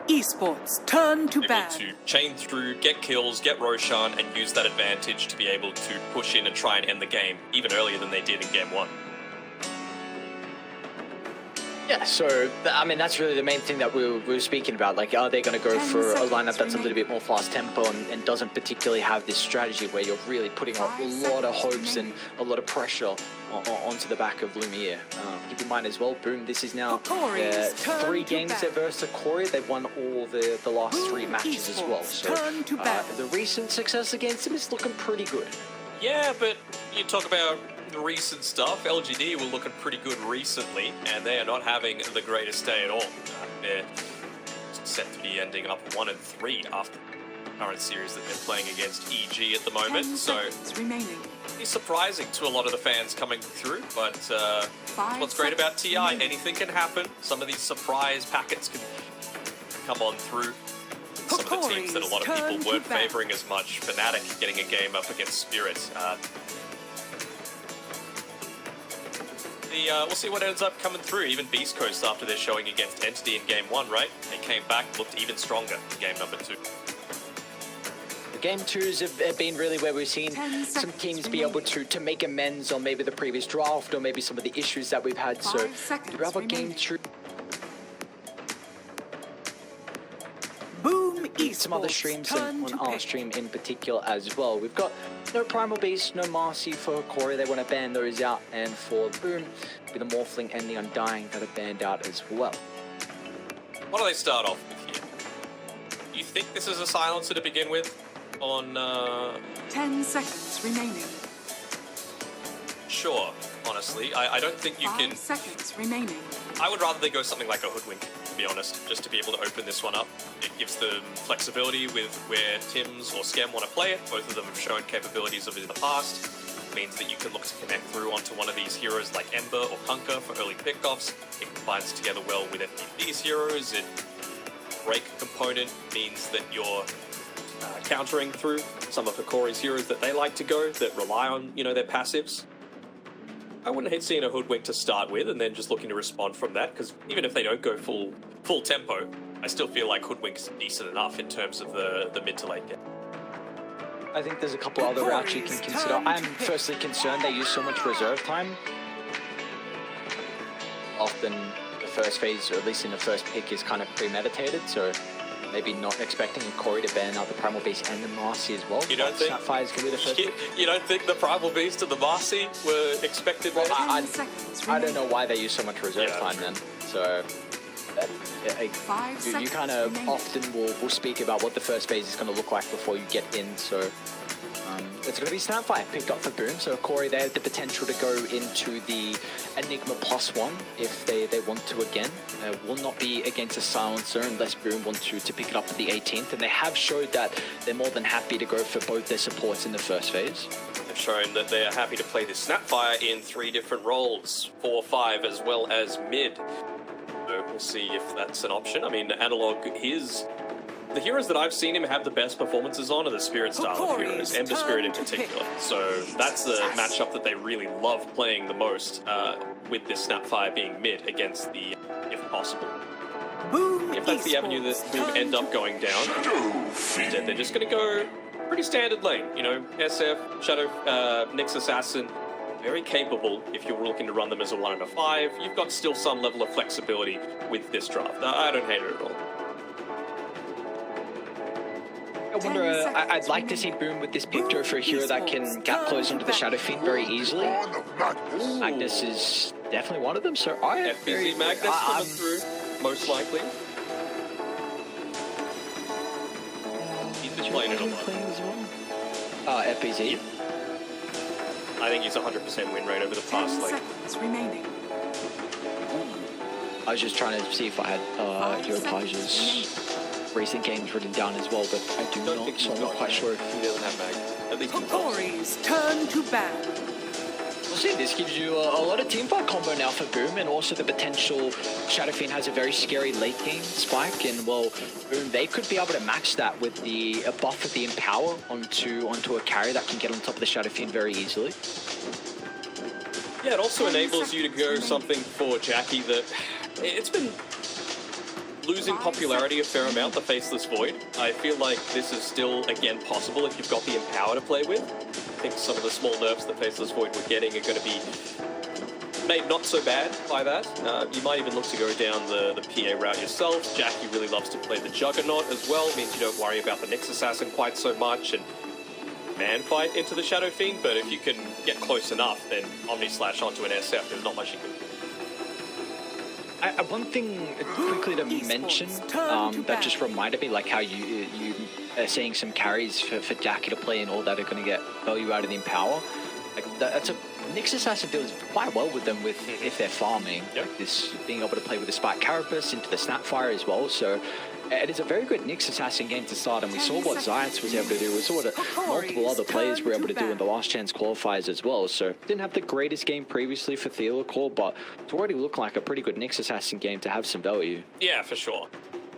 Esports turn to able ban. to chain through, get kills, get Roshan, and use that advantage to be able to push in and try and end the game even earlier than they did in game one. Yeah, so, I mean, that's really the main thing that we were speaking about. Like, are they going to go for a lineup that's a little bit more fast tempo and doesn't particularly have this strategy where you're really putting a lot of hopes and a lot of pressure onto the back of Lumiere? Keep in mind as well, Boom, this is now 3 games there versus Hokori. They've won all the last 3 matches as well. So the recent success against them is looking pretty good. Yeah, but you talk about the recent stuff. LGD were looking pretty good recently, and they are not having the greatest day at all. They're set to be ending up 1-3 after the current series that they're playing against EG at the moment. So it's surprising to a lot of the fans coming through, but what's great about TI, anything can happen. Some of these surprise packets can come on through. Some of the teams that a lot of people weren't favouring as much. Fnatic getting a game up against Spirit. We'll see what ends up coming through. Even Beast Coast, after their showing against Entity in game 1, right? They came back, looked even stronger in game number 2. The game 2s have been really where we've seen some teams be able to make amends on maybe the previous draft or maybe some of the issues that we've had. So throughout our game 2, some other streams and on our stream in particular as well. We've got no Primal Beast, no Marcy for Hokori. They want to ban those out, and for Boom, with the Morphling and the Undying that are banned out as well. What do they start off with here? Do you think this is a silencer to begin with? On 10 seconds remaining. Sure, honestly. I don't think you can... 5 seconds remaining. I would rather they go something like a Hoodwink, to be honest, just to be able to open this one up. It gives them flexibility with where Tims or Skem want to play it. Both of them have shown capabilities of it in the past. It means that you can look to connect through onto one of these heroes like Ember or Punker for early pickoffs. It combines together well with these heroes. It break component means that you're countering through some of Hokori's heroes that they like to go, that rely on, their passives. I wouldn't hate seeing a Hoodwink to start with and then just looking to respond from that, because even if they don't go full tempo, I still feel like Hoodwink's decent enough in terms of the mid to late game. I think there's a couple other routes you can consider. I'm firstly concerned they use so much reserve time. Often the first phase, or at least in the first pick, is kind of premeditated, so maybe not expecting Hokori to ban out the Primal Beast and the Marcy as well. You don't think Snapfire's gonna be the first you don't think the Primal Beast and the Marcy were expected? Well, I don't know why they use so much reserve time then. So you kind of often will speak about what the first phase is going to look like before you get in. So it's going to be Snapfire picked up for Boom. So Hokori, they have the potential to go into the Enigma +1 if they want to again. Will not be against a silencer unless Boom want to pick it up at the 18th. And they have showed that they're more than happy to go for both their supports in the first phase. They've shown that they're happy to play this Snapfire in 3 different roles, 4, 5, as well as mid. So we'll see if that's an option. I mean, Analog, the heroes that I've seen him have the best performances on are the Spirit style of heroes, Ember Spirit in particular. So that's the matchup that they really love playing the most, with this Snapfire being mid against the, if possible. If that's the avenue that Boom end up going down, instead they're just going to go pretty standard lane. SF, Shadow, Nyx Assassin, very capable if you're looking to run them as a 1 and a 5. You've got still some level of flexibility with this draft. I don't hate it at all. I wonder, I'd like to see Boom with this pick for a hero that can gap close onto the Shadow Fiend very easily. Magnus is definitely one of them, so I am FBZ Magnus coming through, most likely. He's been playing it a lot. FBZ? I think he's 100% win rate over the past, I was just trying to see if I had Europage's recent games written down as well, but I do not, so I'm not quite sure if he doesn't have Mag. At least Hokori's turn to ban. We'll see, this gives you a lot of teamfight combo now for Boom, and also the potential Shadow Fiend has a very scary late game spike, and well, Boom, they could be able to match that with the buff of the Empower onto a carry that can get on top of the Shadow Fiend very easily. Yeah, it also enables you to go something for Jackie that it's been losing popularity a fair amount, the Faceless Void. I feel like this is still, again, possible if you've got the Empower to play with. I think some of the small nerfs that Faceless Void were getting are going to be made not so bad by that. You might even look to go down the PA route yourself. Jackie really loves to play the Juggernaut as well. It means you don't worry about the Nyx Assassin quite so much, and man fight into the Shadow Fiend, but if you can get close enough, then Omni Slash onto an SF, there's not much you can do. One thing quickly to mention that just reminded me, like how you are seeing some carries for Jackie to play and all that are going to get value out of the Empower. Like that's a Nyx Assassin deals quite well with them if they're farming. Yep. Like this being able to play with the Spike Carapace into the Snapfire as well. So it is a very good Nyx Assassin game to start, and we saw what Zayats was able to do. We saw what multiple other players were able to do in the Last Chance qualifiers as well. So didn't have the greatest game previously for Theolicor, but it's already looked like a pretty good Nyx Assassin game to have some value. Yeah, for sure.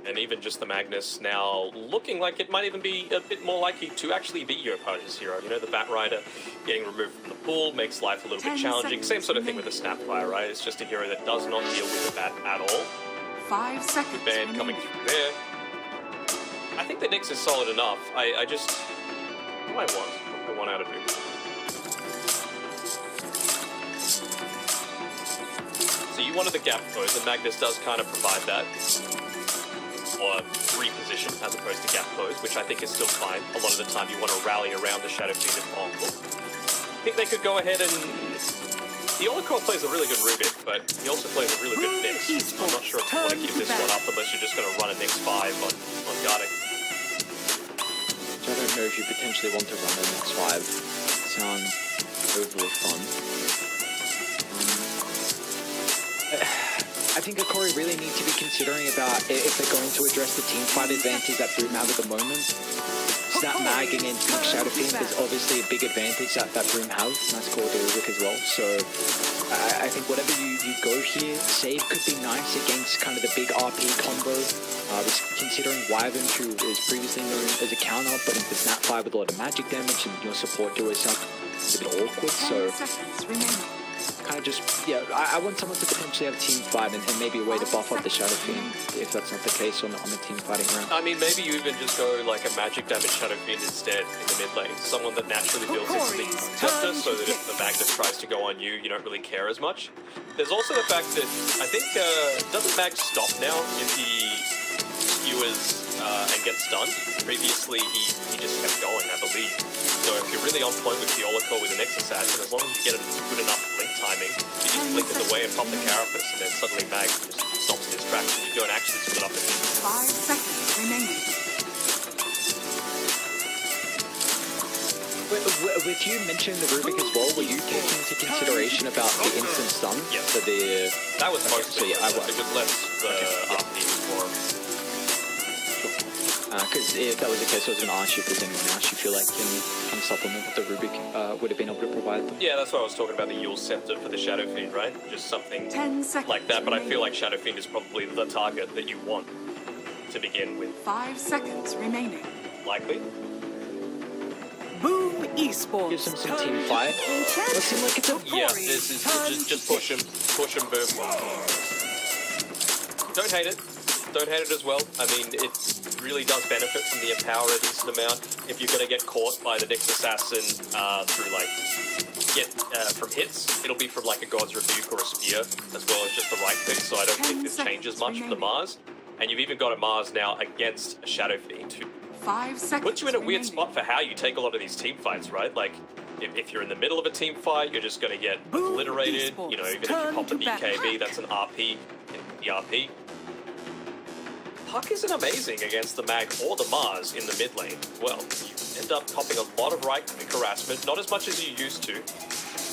And even just the Magnus now looking like it might even be a bit more likely to actually be your opponent's hero. You know, the Bat Rider getting removed from the pool makes life a little bit challenging. Same sort of thing with the Snapfire, right? It's just a hero that does not deal with the Bat at all. 5 seconds. Ban coming through there. I think the Nyx is solid enough. I just... What do I want? What do I want out of him? So you wanted the gap pose, and Magnus does kind of provide that. Or reposition as opposed to gap pose, which I think is still fine. A lot of the time you want to rally around the Shadow Fiend if possible. I think they could go ahead and... The Hokori plays a really good Rubik, but he also plays a really good Nyx. I'm not sure if you want to keep this one up unless you're just going to run a Nyx 5 on guarding. So I don't know if you potentially want to run a Nyx 5. Sounds overly fun. I think Hokori really need to be considering about if they're going to address the team fight advantage that Broom have at the moment. Snap Mag against Nyx Shadow Fiend is obviously a big advantage that Broom has. Nice call to Rubik as well. So I think whatever you go here, save could be nice against kind of the big RP combo. Considering Wyvern, who is previously known as a counter, but into Snapfire with a lot of magic damage, and your support duo sounds a bit awkward. So kind of just, yeah, I want someone to potentially have a team fight and maybe a way to buff up the Shadow Fiend if that's not the case on the team fighting round. I mean, maybe you even just go like a magic damage Shadow Fiend instead in the mid lane. Someone that naturally builds into the Scepter so that if the Magnus tries to go on you, you don't really care as much. There's also the fact that I think, doesn't Mag stop now if he skewers and gets stunned? Previously, he just kept going, I believe. So if you're really on point with the Hokori with an Nyx Assassin, as long as you get a good enough blink timing, you just blink it away and pop the Carapace, and then suddenly Mag just stops in his tracks and you don't actually split up the team. 5 seconds remaining. With you mentioning the Rubik as well, were you taking into consideration about the instant stun? Yeah. For the... That was most so yeah, it was less the RP more. Because if that was the case, I was going to ask you if there's anyone else you feel like can supplement what the Rubik would have been able to provide them. Yeah, that's why I was talking about the Yule Scepter for the Shadow Fiend, right? Just something 10 seconds like that, but I feel like Shadow Fiend is probably the target that you want to begin with. 5 seconds remaining. Likely. Boom Esports. Gives him some team fight. Does seem like it's a... Yeah, this is just push him, boom. Don't hate it. Don't hate it as well. I mean, it really does benefit from the Empower a decent amount. If you're going to get caught by the Nyx Assassin through, like, from hits, it'll be from, like, a God's Rebuke or a Spear, as well as just the right pick, so I don't think this changes much for the Mars. And you've even got a Mars now against a Shadow Fiend, who 5 seconds puts you in a weird remaining. spot for how you take a lot of these team fights, right? Like, if you're in the middle of a team fight, you're just going to get obliterated. You know, even if you pop the BKB, that's an RP in the RP. Puck isn't amazing against the Mag or the Mars in the mid lane. Well, you end up popping a lot of right-click harassment, not as much as you used to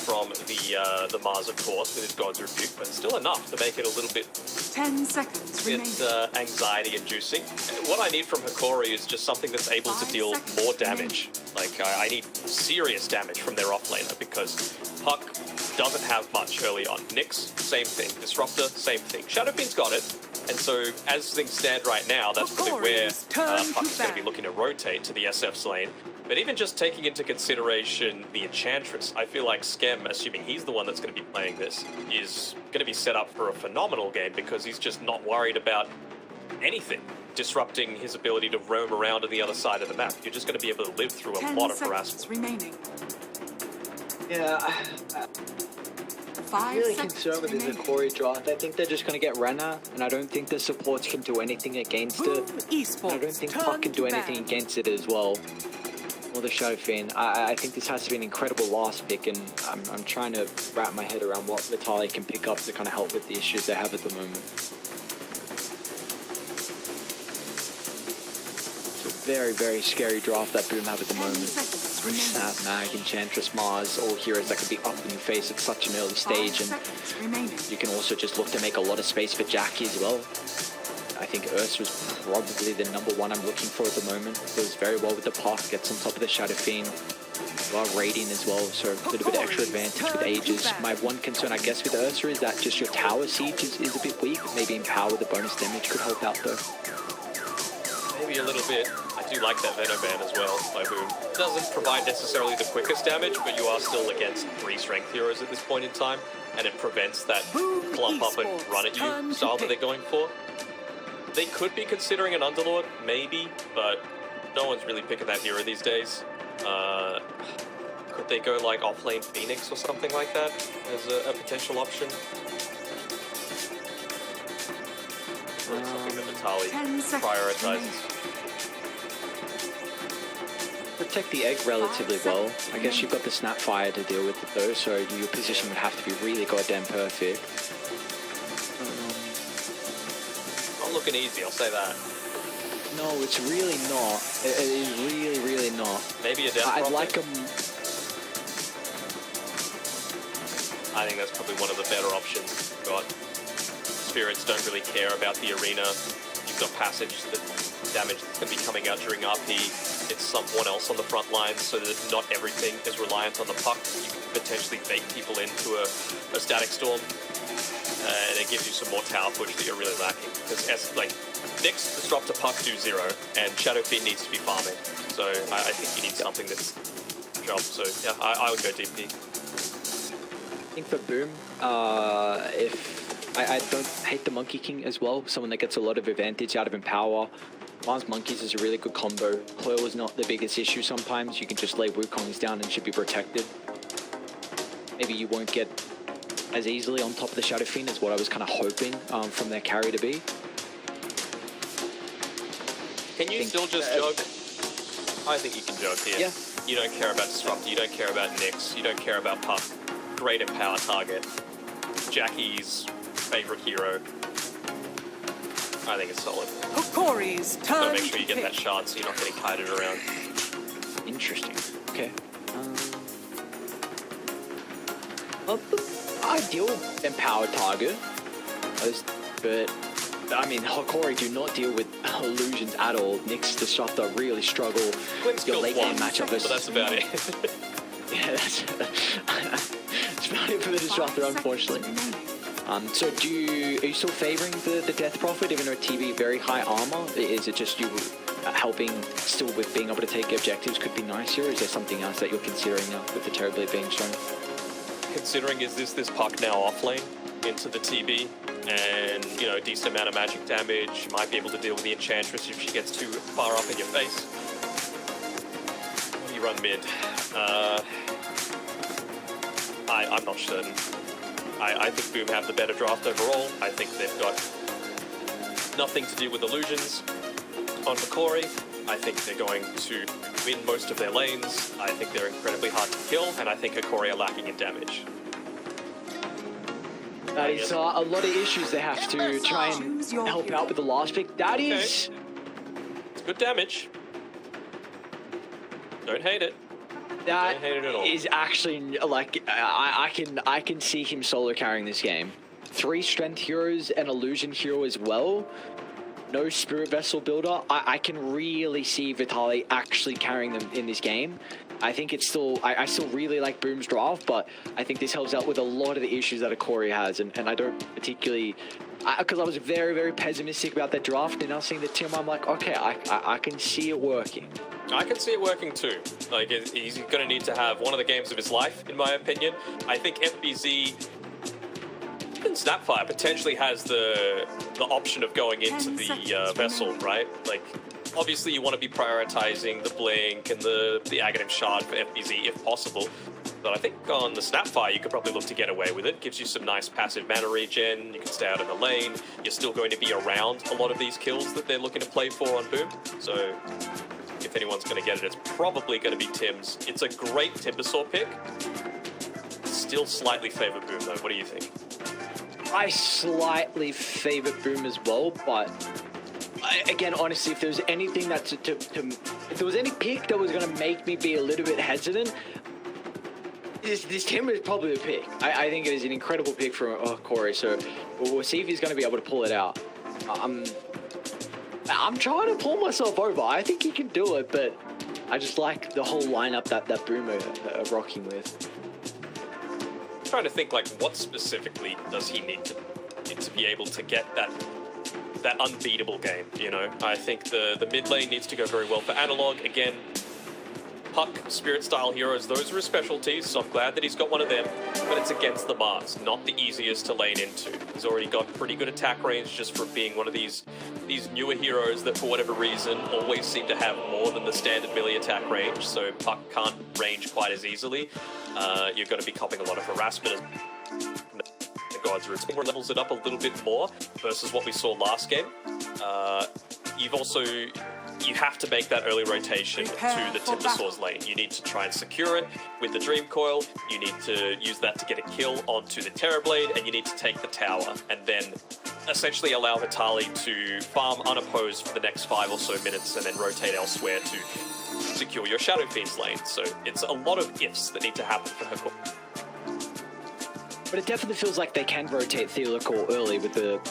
from the Mars, of course, with his God's Rebuke, but still enough to make it a little bit 10 seconds remaining. anxiety-inducing. What I need from Hokori is just something that's able to deal more damage. Like, I need serious damage from their offlaner, because Puck doesn't have much early on. Nyx, same thing. Disruptor, same thing. Shadow Fiend's got it. And so, as things stand right now, that's probably where Puck is going to be looking to rotate to the SF's lane. But even just taking into consideration the Enchantress, I feel like Skem, assuming he's the one that's going to be playing this, is going to be set up for a phenomenal game, because he's just not worried about anything disrupting his ability to roam around on the other side of the map. You're just going to be able to live through a 10 lot of seconds harassment. remaining. Yeah, 5 I'm really seconds concerned with this remaining. Hokori draft. I think they're just going to get Renner, and I don't think the supports can do anything against Boom it. Esports. I don't think turn Puck can do to anything ban. against it as well. Or the Shadow Fiend. I think this has to be an incredible last pick, and I'm trying to wrap my head around what Vitaly can pick up to kind of help with the issues they have at the moment. It's a very, very scary draft that Boom have at the 10 moment. seconds remaining. Snap, Mag, Enchantress, Mars, all heroes that can be up in your face at such an early 5 stage, and seconds remaining. you can also just look to make a lot of space for Jackie as well. I think Urs was probably the number one I'm looking for at the moment. Does very well with the Puck, gets on top of the Shadow Fiend. Well, Radiant as well, so a little bit of extra advantage with Aegis. My one concern, I guess, with Ursa is that just your tower siege is a bit weak. Maybe in power, the bonus damage could help out though. Maybe a little bit. I do like that Venom Ban as well by Boom. Doesn't provide necessarily the quickest damage, but you are still against 3 strength heroes at this point in time, and it prevents that Boom clump up and Esports, run at turn you to style that they're pick. going for. They could be considering an Underlord, maybe, but no one's really picking that hero these days. Could they go like offlane Phoenix or something like that as a potential option? Or something that 10 Vitaly seconds prioritizes. Protect the egg relatively 5 well. seconds I guess you've got the Snapfire to deal with it though, so your position would have to be really goddamn perfect. Not looking easy, I'll say that. No, it's really not. It is really, really not. Maybe a death I'd prophet? like him. I think that's probably one of the better options you've got. Spirits don't really care about the arena. You've got passage, that damage that's going to be coming out during RP. It's someone else on the front lines, so that not everything is reliant on the puck. You can potentially bait people into a static storm, and it gives you some more tower push that you're really lacking. Because next disrupt to puck do 0, and Shadow Fiend needs to be farming. So I think you need something that's job. So yeah, I would go DP. I think for Boom, if I don't hate the Monkey King as well, someone that gets a lot of advantage out of Empower. Mars Monkeys is a really good combo. Coil is not the biggest issue sometimes. You can just lay Wukongs down and should be protected. Maybe you won't get as easily on top of the Shadow Fiend as what I was kind of hoping from their carry to be. Can you still just jog? I think you can jog here. Yeah. You don't care about Disrupt, you don't care about Nyx, you don't care about Puck. Great Empower target. Jackie's favorite hero. I think it's solid. Hokori's So turn make sure you to get that pick. shard so you're not getting kited around. Interesting. Okay. Not the ideal Empower target, but I mean, Hokori do not deal with illusions at all. Nyx Disruptor really struggle. Quinn's Your killed late game once, matchup but versus that's about it. yeah, that's it's about it for the Disruptor, 5 unfortunately. seconds remaining. So are you still favoring the Death Prophet, even though TV very high armor? Is it just you helping still with being able to take objectives could be nicer? Or is there something else that you're considering now with the Terrorblade being shown? Considering is this Puck now offlane into the TB, and you know, decent amount of magic damage, you might be able to deal with the Enchantress if she gets too far up in your face. What do you run mid? I'm not certain. I think Boom have the better draft overall. I think they've got nothing to do with illusions on Hokori. I think they're going to win most of their lanes. I think they're incredibly hard to kill, and I think Hokori are lacking in damage. That is a lot of issues they have to try and help out with the last pick. That is... It's good damage. Don't hate it. That Don't hate it at all. is actually like I can see him solo carrying this game. 3 strength heroes, an illusion hero as well. No spirit vessel builder. I can really see Vitaly actually carrying them in this game. I think it's still I still really like Boom's draft, but I think this helps out with a lot of the issues that Hokori has, and I don't particularly because I was very, very pessimistic about that draft, and now seeing the team, I'm like, okay, I can see it working. I can see it working too. Like, he's going to need to have one of the games of his life, in my opinion. I think FBZ even Snapfire potentially has the option of going into the vessel, right? Like, obviously you want to be prioritizing the blink and the Aghanim shard for FBZ if possible. But I think on the Snapfire you could probably look to get away with it. Gives you some nice passive mana regen, you can stay out in the lane, you're still going to be around a lot of these kills that they're looking to play for on Boom. So if anyone's going to get it, it's probably going to be Tim's. It's a great Timbersaw pick. Still slightly favor Boom though, what do you think? I slightly favor Boom as well, but again, honestly, if there was anything if there was any pick that was going to make me be a little bit hesitant, this Timber is probably the pick. I think it is an incredible pick from Hokori, so we'll see if he's going to be able to pull it out. I'm trying to pull myself over. I think he can do it, but I just like the whole lineup that Boom are rocking with. I'm trying to think, like, what specifically does he need to be able to get that unbeatable game, you know? I think the mid lane needs to go very well for Analog. Again, Puck, Spirit style heroes, those are his specialties, so I'm glad that he's got one of them, but it's against the Mars, not the easiest to lane into. He's already got pretty good attack range just for being one of these newer heroes that for whatever reason always seem to have more than the standard melee attack range, so Puck can't range quite as easily. You're going to be copping a lot of harassment as the Gods Roots levels it up a little bit more versus what we saw last game. You have to make that early rotation to the Timbersaw's lane. You need to try and secure it with the Dream Coil. You need to use that to get a kill onto the Terrorblade, and you need to take the tower, and then essentially allow Vitali to farm unopposed for the next 5 or so minutes, and then rotate elsewhere to secure your Shadow Fiend's lane. So it's a lot of ifs that need to happen for Hokori. But it definitely feels like they can rotate Theolical early with the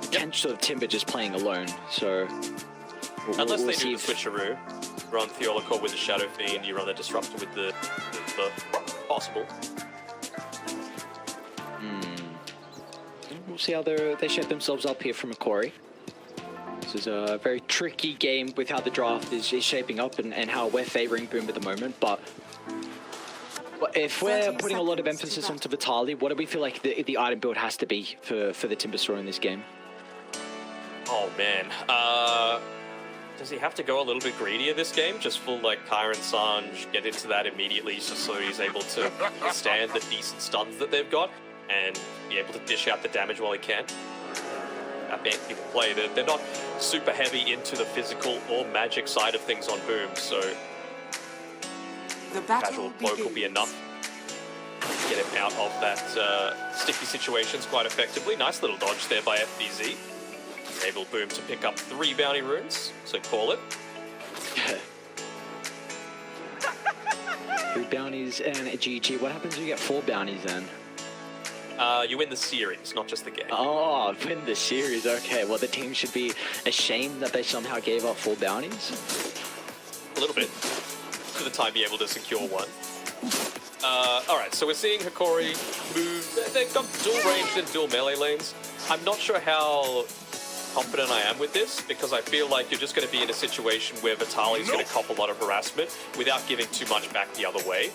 potential of Timber just playing alone. So unless they do the switcheroo, run Theolical with the Shadow Fiend, you run the Disruptor with the possible. We'll see how they shape themselves up here from Hokori. This is a very tricky game with how the draft is shaping up and how we're favoring Boom at the moment. But if we're putting a lot of emphasis onto Vitali, what do we feel like the item build has to be for the Timbersaw in this game? Oh man, does he have to go a little bit greedier this game? Just full like Kyron Sange, get into that immediately just so he's able to withstand the decent stuns that they've got and be able to dish out the damage while he can. That being people play, they're not super heavy into the physical or magic side of things on Boom, so The casual cloak will be enough to get him out of that sticky situations quite effectively. Nice little dodge there by FBZ. Enable Boom to pick up 3 bounty runes, so call it. 3 bounties and a GG. What happens when you get 4 bounties then? You win the series, not just the game. Oh, win the series. Okay, well the team should be ashamed that they somehow gave up 4 bounties. A little bit. For the time be able to secure one. Alright, so we're seeing Hokori move. They've got dual ranged and dual melee lanes. I'm not sure how confident I am with this, because I feel like you're just going to be in a situation where Vitali's going to cop a lot of harassment without giving too much back the other way.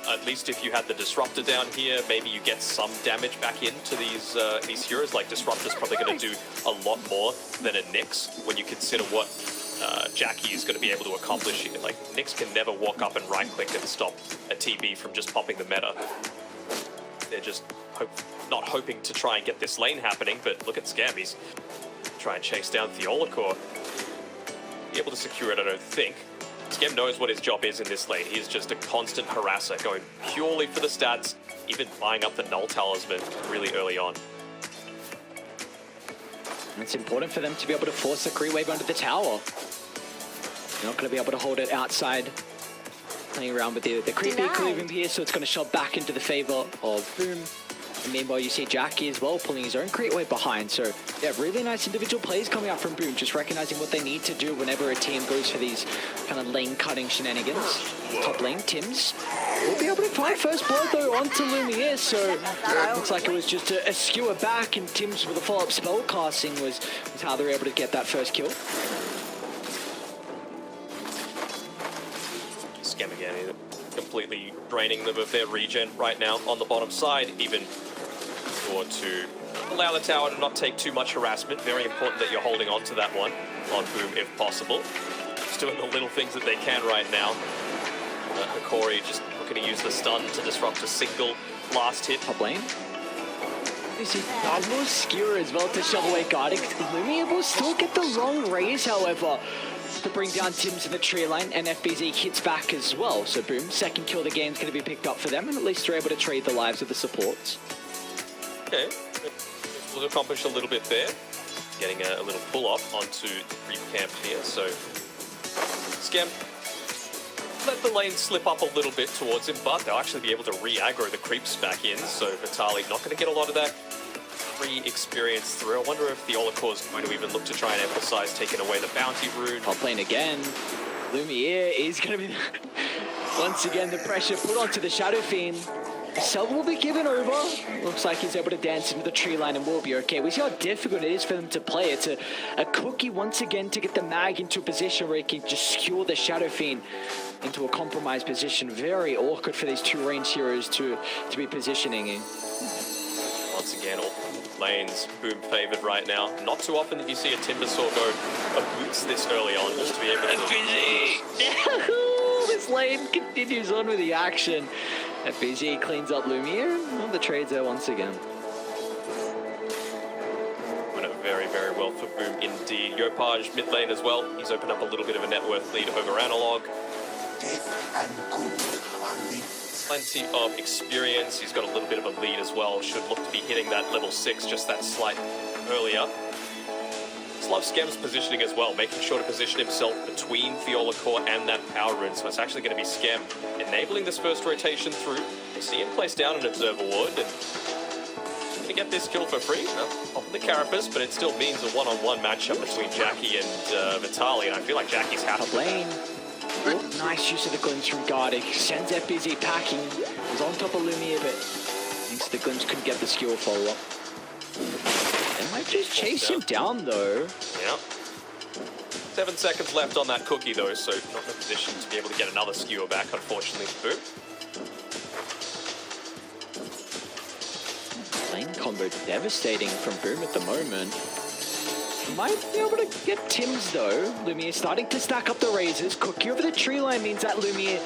At least if you had the Disruptor down here, maybe you get some damage back into these heroes. Like Disruptor's probably going to do a lot more than a Nyx when you consider what Jackie is going to be able to accomplish here. Like, Nyx can never walk up and right-click and stop a TB from just popping the meta. They're just not hoping to try and get this lane happening, but look at Scambies. Try and chase down Theolicor. Be able to secure it, I don't think. Scam knows what his job is in this lane. He is just a constant harasser, going purely for the stats, even buying up the Null Talisman really early on. It's important for them to be able to force the Kree Wave under the tower. You're not going to be able to hold it outside. Playing around with the creepy cleaving here, so it's going to shove back into the favor of Boom. And meanwhile, you see Jackie as well pulling his own Create Wave behind. So, yeah, really nice individual plays coming out from Boom, just recognizing what they need to do whenever a team goes for these kind of lane-cutting shenanigans. Top lane, Tims will be able to find first blood, though, onto Lumiere. So, it looks like it was just a skewer back, and Tims with a follow-up spell casting was how they were able to get that first kill. Scam again, completely draining them of their regen right now on the bottom side. Even sure to allow the tower to not take too much harassment. Very important that you're holding on to that one on Boom if possible. Just doing the little things that they can right now. Hokori just looking to use the stun to disrupt a single last hit. Top lane. You see double skewer as well to shove away guarding. Lumia will still get the long raise, however, to bring down Tims in the tree line, and FBZ hits back as well. So Boom, second kill of the game is going to be picked up for them, and at least they're able to trade the lives of the supports. Okay, we'll accomplish a little bit there. Getting a little pull up onto Reap Camp here, so Scam let the lane slip up a little bit towards him, but they'll actually be able to re-aggro the creeps back in, so Vitali not going to get a lot of that free experience through. I wonder if the Hokori is going to even look to try and emphasize taking away the bounty rune. Top lane again. Lumiere is going to be once again the pressure put onto the Shadow Fiend. Sub will be given over. Looks like he's able to dance into the tree line and will be okay. We see how difficult it is for them to play. It's a cookie once again to get the mag into a position where he can just skewer the Shadow Fiend into a compromised position. Very awkward for these two range heroes to be positioning in. Once again, all lanes Boom favored right now. Not too often that you see a Timbersaw go a boots this early on just to be able to... This lane continues on with the action. FBZ cleans up Lumiere. Well, the trades there once again. Went up very, very well for Boom indeed. Yopaj mid lane as well. He's opened up a little bit of a net worth lead over Analog. Plenty of experience. He's got a little bit of a lead as well. Should look to be hitting that level 6 just that slight earlier. Just love Skem's positioning as well, making sure to position himself between Hokori and that power rune. So it's actually going to be Skem enabling this first rotation through. You see him place down an Observer Ward and going to get this kill for free. Off of the Carapace, but it still means a one-on-one matchup between Jackie and Vitali, and I feel like Jackie's happy. Top lane. Oh, nice use of the glimpse from Gardic. Sends FBZ packing. He's on top of Lumiere, but thanks to the glimpse couldn't get the skill follow-up. They might just chase him down, though. Yeah. 7 seconds left on that cookie, though, so not in a position to be able to get another skewer back, unfortunately, for Boom. Lane combo devastating from Boom at the moment. Might be able to get Tims, though. Lumiere starting to stack up the raises. Cookie over the tree line means that Lumiere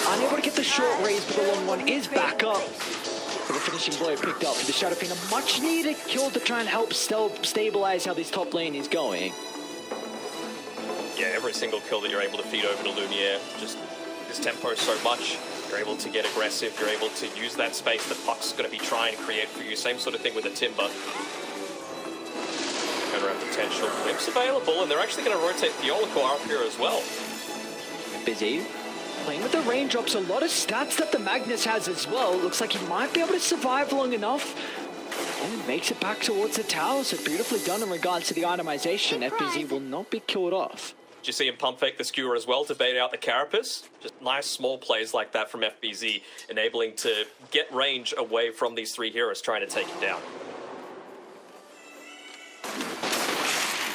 unable to get the short raise, but the long one is back up. The finishing blow picked up for the Shadow Fiend. A much needed kill to try and help stabilize how this top lane is going. Yeah, every single kill that you're able to feed over to Lumiere, just his tempo so much. You're able to get aggressive, you're able to use that space that Puck's going to be trying to create for you. Same sort of thing with the Timber. Turnaround potential. Glimpse available, and they're actually going to rotate the Hokori up here as well. Busy. Playing with the raindrops, a lot of stats that the Magnus has as well. Looks like he might be able to survive long enough. And makes it back towards the tower, so beautifully done in regards to the itemization. FBZ will not be killed off. Did you see him pump fake the skewer as well to bait out the Carapace? Just nice small plays like that from FBZ, enabling to get range away from these three heroes trying to take him down.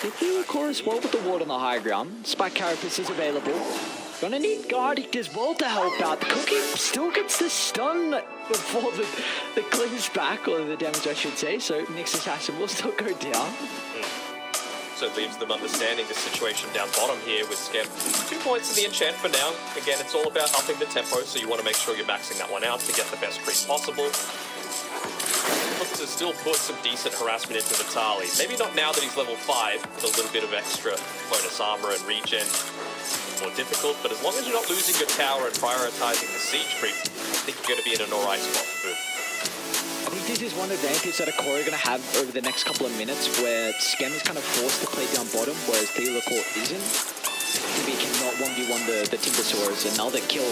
The chorus well with the ward on the high ground. Spike Carapace is available. Gonna need Gardic as well to help out. The Cookie still gets the stun before the cleanse back, or the damage I should say, so Nyx Assassin will still go down. So it leaves them understanding the situation down bottom here with Skem. 2 points in the enchant for now. Again, it's all about upping the tempo, so you want to make sure you're maxing that one out to get the best creep possible. Look to still put some decent harassment into Vitali. Maybe not now that he's level 5, with a little bit of extra bonus armor and regen. More difficult, but as long as you're not losing your tower and prioritizing the siege creep, I think you're going to be in an alright spot for Boom. I think this is one advantage that Hokori are going to have over the next couple of minutes, where Skem is kind of forced to play down bottom, whereas Hokori isn't. Maybe he cannot 1v1 the Timbersaurs. Another kill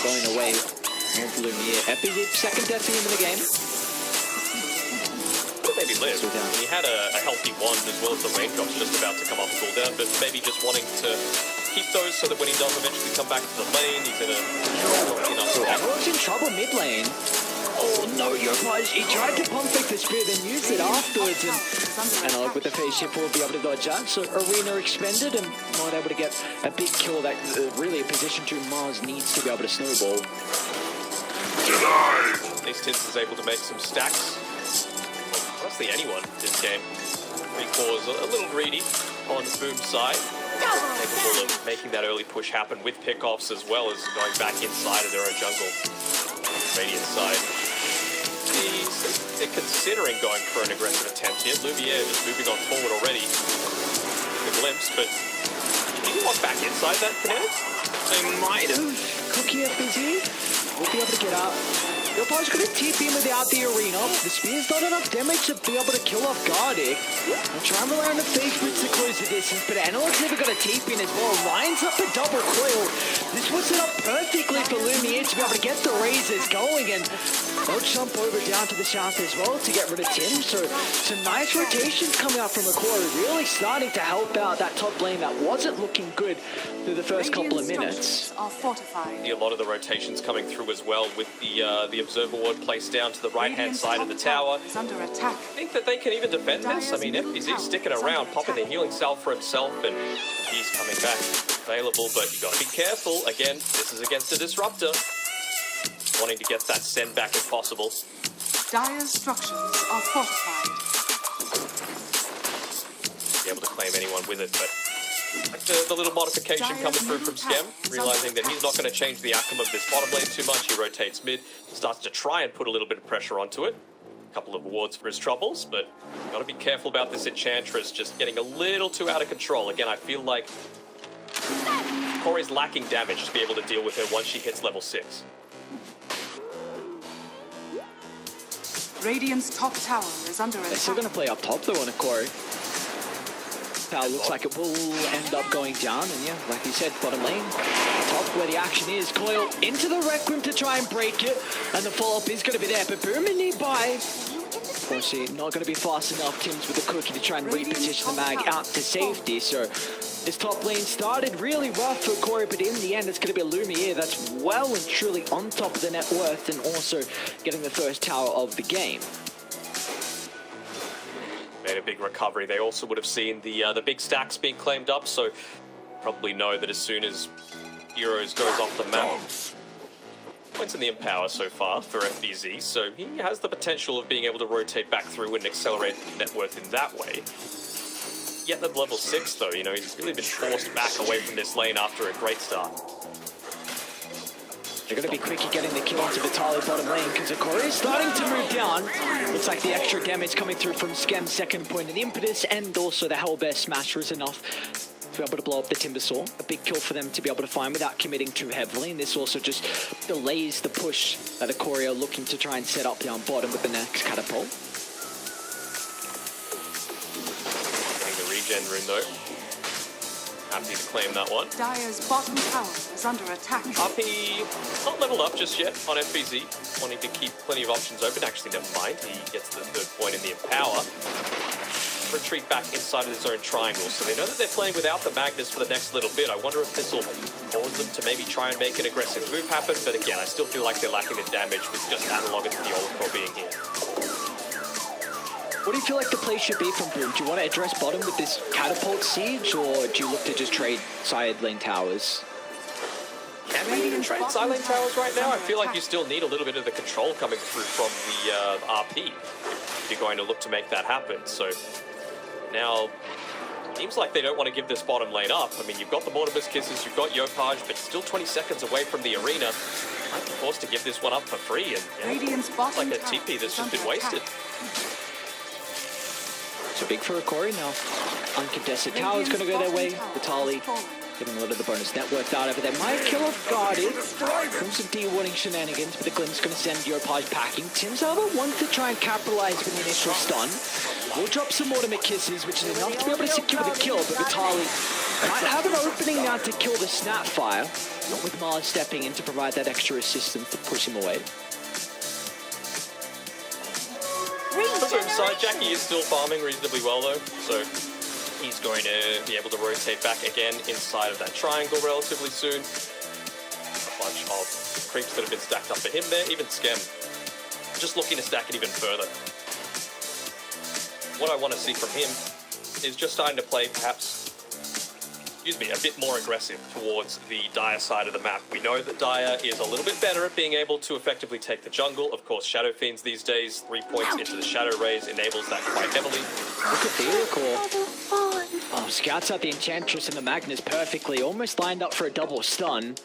going away of Lumiere. FBZ second death for him in the game. Maybe live. He had a healthy wand as well as the raindrops just about to come off cooldown, but maybe just wanting to keep those so that when he does eventually come back to the lane, he's in a... Everyone's in trouble mid lane. Oh no, Yopaj, he tried to pump fake the spear, then used it afterwards, and with the phase shift will be able to dodge that. So Arena expended and not able to get a big kill that really a position 2 Mars needs to be able to snowball. These Tins is able to make some stacks. honestly anyone this game. Recall's a little greedy on Boom's side. Capable of making that early push happen with pickoffs as well as going back inside of their own jungle. Radiant side. They're considering going for an aggressive attempt here. Lumiere just moving on forward already. The glimpse, but did he walk back inside that kinetic? They might have. Cookie up busy. We'll be able to get up. Leopard's going to TP him without the arena. The spear's not enough damage to be able to kill off Gardic. I'll try and rely on the fake boots to close the distance, but Analog's never got a TP in as well. Lines up a double coil. This was set up perfectly for Lumiere to be able to get the razors going, and they'll jump over down to the shaft as well to get rid of Tim. So some nice rotations coming out from Hokori, really starting to help out that top lane that wasn't looking good through the first couple of minutes. A lot of the rotations coming through as well with the observer ward placed down to the right-hand side of the tower. I think that they can even defend this. I mean, FBZ's sticking around, popping the healing salve for himself, and he's coming back available, but you gotta be careful. Again, this is against a disruptor. Wanting to get that send back if possible. Dire's structures are fortified. Be able to claim anyone with it, but like the little modification coming through from Skem, realizing that he's not going to change the outcome of this bottom lane too much. He rotates mid, starts to try and put a little bit of pressure onto it. A couple of wards for his troubles, but got to be careful about this Enchantress just getting a little too out of control. Again, I feel like Corey's lacking damage to be able to deal with her once she hits level 6. Radiant's top tower is under attack. They're still going to play up top though on Hokori. Tower looks like it will end up going down, and yeah, like you said, bottom lane, top where the action is. Coil into the Rec Room to try and break it, and the follow-up is going to be there, but Boom in nearby. Unfortunately, not going to be fast enough. Tim's with the cookie to try and reposition the mag out to safety, so this top lane started really rough for Corey, but in the end, it's going to be Lumiere that's well and truly on top of the net worth, and also getting the first tower of the game. Made a big recovery. They also would have seen the big stacks being claimed up, so probably know that as soon as Heroes goes off the map, points in the Empower so far for FBZ, so he has the potential of being able to rotate back through and accelerate net worth in that way. Yet at level 6 though, you know, he's really been forced back away from this lane after a great start. They're going to be quick at getting the kill onto Vitaly bottom lane because Hokori is starting to move down. Looks like the extra damage coming through from Skem's second point of the impetus, and also the Hellbear Smasher is enough to be able to blow up the Timbersaw. A big kill for them to be able to find without committing too heavily, and this also just delays the push that Hokori are looking to try and set up down bottom with the next catapult. Getting the regen rune though. Happy to claim that one. Dire's bottom tower is under attack. Uppy, not leveled up just yet on FBZ. Wanting to keep plenty of options open. Actually, never mind. He gets the third point in the Empower. Retreat back inside of his own triangle. So they know that they're playing without the Magnus for the next little bit. I wonder if this will cause them to maybe try and make an aggressive move happen. But again, I still feel like they're lacking the damage with just Analog and the Oracle being here. What do you feel like the play should be from Boom? Do you want to address bottom with this catapult siege, or do you look to just trade side lane towers? Can they even trade side lane towers right now? I feel like you still need a little bit of the control coming through from the RP if you're going to look to make that happen. So now, seems like they don't want to give this bottom lane up. I mean, you've got the Mortimer's Kisses, you've got Yopaj, but still 20 secs away from the arena. Might be forced to give this one up for free, and Radiant's it's bottom like a TP that's just been wasted. So big for Hokori now. Uncontested tower's going to go their way. Vitaly getting a lot of the bonus net worth out over there. Might kill off Guardian from some de-warding shenanigans, but the Glimpse going to send Yopaj packing. Tim's Arbor wants to try and capitalize with the initial stun. We'll drop some Mortimer Kisses, which is enough to be able to secure the kill, but Vitaly might have an opening now to kill the Snapfire, not with Mars stepping in to provide that extra assistance to push him away. Side Jackie is still farming reasonably well though, so he's going to be able to rotate back again inside of that triangle relatively soon. A bunch of creeps that have been stacked up for him there, even Skem just looking to stack it even further. What I want to see from him is just starting to play perhaps a bit more aggressive towards the Dire side of the map. We know that Dire is a little bit better at being able to effectively take the jungle. Of course, Shadow Fiends these days, 3 points into the Shadow Rays enables that quite heavily. Look at the core. Oh, scouts out the Enchantress and the Magnus perfectly, almost lined up for a double stun.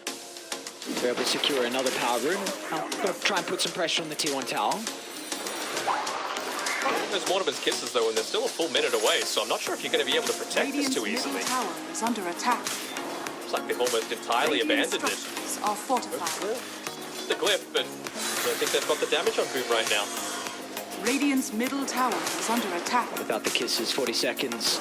We're able to secure another power rune. Gonna try and put some pressure on the T1 tower. There's Mortimer's Kisses though, and they're still a full minute away, so I'm not sure if you're going to be able to protect this too easily. Radiant's middle tower is under attack. Looks like they've almost entirely Radiant's abandoned it. structures are fortified. The glyph, but I don't think they've got the damage on Boom right now. Radiant's middle tower is under attack. Without the kisses, 40 seconds.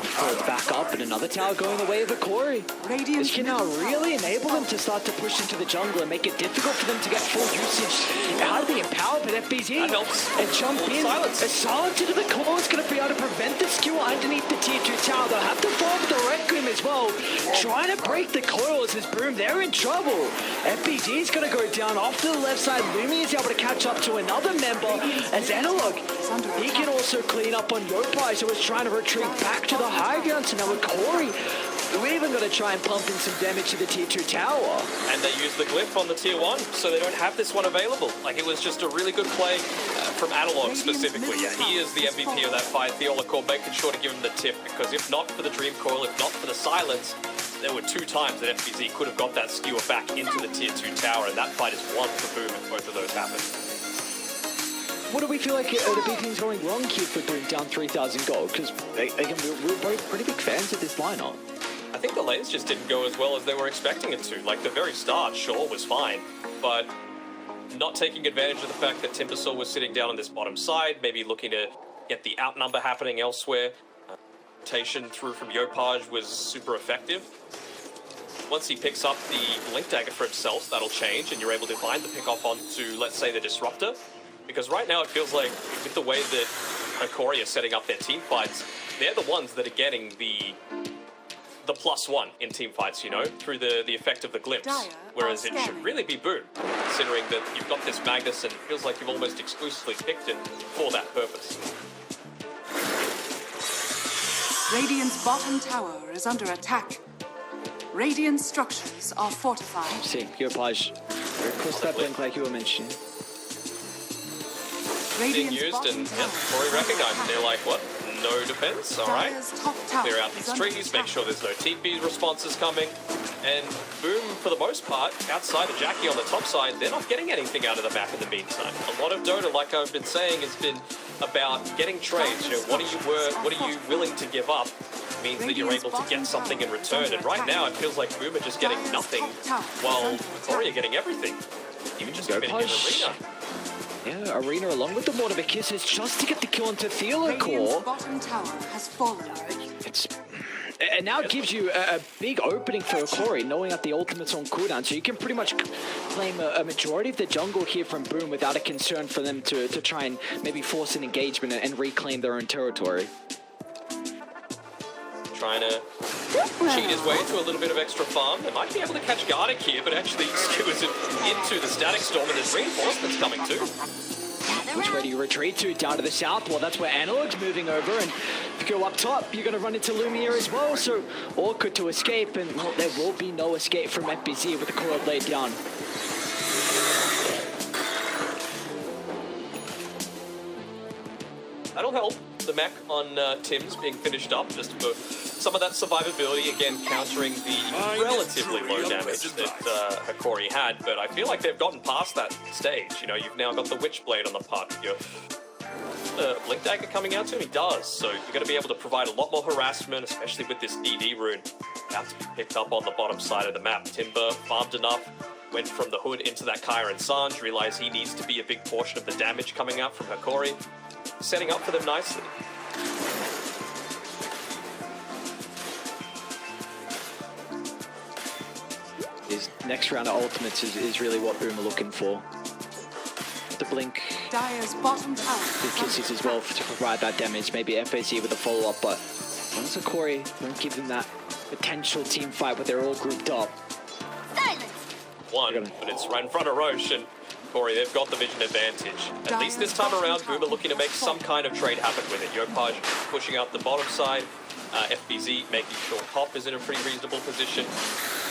Forward back up, and another tower going the way of Hokori. This can now really enable them to start to push into the jungle and make it difficult for them to get full usage out of the empower, but FBZ That helps. and jump in. Silence. A silence into the core is going to be able to prevent the skewer underneath the tier 2 tower. They'll have to fall with the Requiem as well. Trying to break the coils as Boom, they're in trouble. FBZ is going to go down off to the left side. Lumi is able to catch up to another member as Analog. He can also clean up on Yopai, so he's trying to retreat back to the high ground. So now with Corey, we're even going to try and pump in some damage to the tier 2 tower. And they use the glyph on the tier 1, so they don't have this one available. Like, it was just a really good play from Analog specifically. Yeah, he is the MVP of that fight. Theolacor making sure to give him the tip, because if not for the Dream Coil, if not for the silence, there were 2 times that FBZ could have got that skewer back into the tier 2 tower, and that fight is 1 for Boom if both of those happen. What do we feel like are the big things going wrong here for Boom down 3,000 gold? Because, again, we're both pretty big fans of this lineup. I think the lanes just didn't go as well as they were expecting it to. Like, the very start, sure, was fine, but not taking advantage of the fact that Timbersaw was sitting down on this bottom side, maybe looking to get the outnumber happening elsewhere. Rotation through from Yopaj was super effective. Once he picks up the Blink Dagger for himself, that'll change, and you're able to find the pick off onto, let's say, the Disruptor. Because right now it feels like, with the way that Hokori are setting up their team fights, they're the ones that are getting the +1 in team fights, you know, through the effect of the glimpse. Whereas it should really be Boom, considering that you've got this Magnus and it feels like you've almost exclusively picked it for that purpose. Radiant's bottom tower is under attack. Radiant structures are fortified. See, Yopaj, very close to that blink like you were mentioning. Being used, and Corey recognized it. They're like, what? No defense? Alright. Clear out these trees, make sure there's no TP responses coming. And Boom, for the most part, outside of Jackie on the top side, they're not getting anything out of the map in the meantime. A lot of Dota, like I've been saying, has been about getting trades. You know, what are you willing to give up? Means that you're able to get something in return. And right now, it feels like Boom are just getting nothing, while Corey are getting everything. Even just committing in Arena. Yeah, Arena along with the Mortimer Kisses just to get the kill onto Theolacor. Bottom tower has fallen. And now it gives you a big opening for Hokori, knowing that the ultimate's on cooldown, so you can pretty much claim a majority of the jungle here from Boom without a concern for them to try and maybe force an engagement and reclaim their own territory. Trying to cheat his way to a little bit of extra farm. They might be able to catch Gardic here, but actually skewers it into the Static Storm, and there's reinforcements coming too. Which way do you retreat to? Down to the south? Well, that's where Analog's moving over, and if you go up top, you're going to run into Lumiere as well, so awkward to escape, and well, there will be no escape from FBZ with the coil laid down. That'll help. The mech on Tim's being finished up, just for some of that survivability, again countering the relatively low damage that Hokori had, but I feel like they've gotten past that stage. You know, you've now got the Witchblade on the puck, your Blink Dagger coming out to him, he does, so you're going to be able to provide a lot more harassment, especially with this DD rune about to be picked up on the bottom side of the map. Timber farmed enough, went from the hood into that Kyron Sanj, realized he needs to be a big portion of the damage coming out from Hokori, setting up for them nicely. His next round of ultimates is really what Boom are looking for. The blink, Dire's bottom tower. the kisses as well to provide that damage. Maybe FAC with a follow-up, but once Hokori won't give them that potential team fight where they're all grouped up. One, but it's right in front of Roche, and Corey, they've got the vision advantage. At least this time around, Boom are looking to make some kind of trade happen with it. Yopaj pushing out the bottom side. FBZ making sure top is in a pretty reasonable position.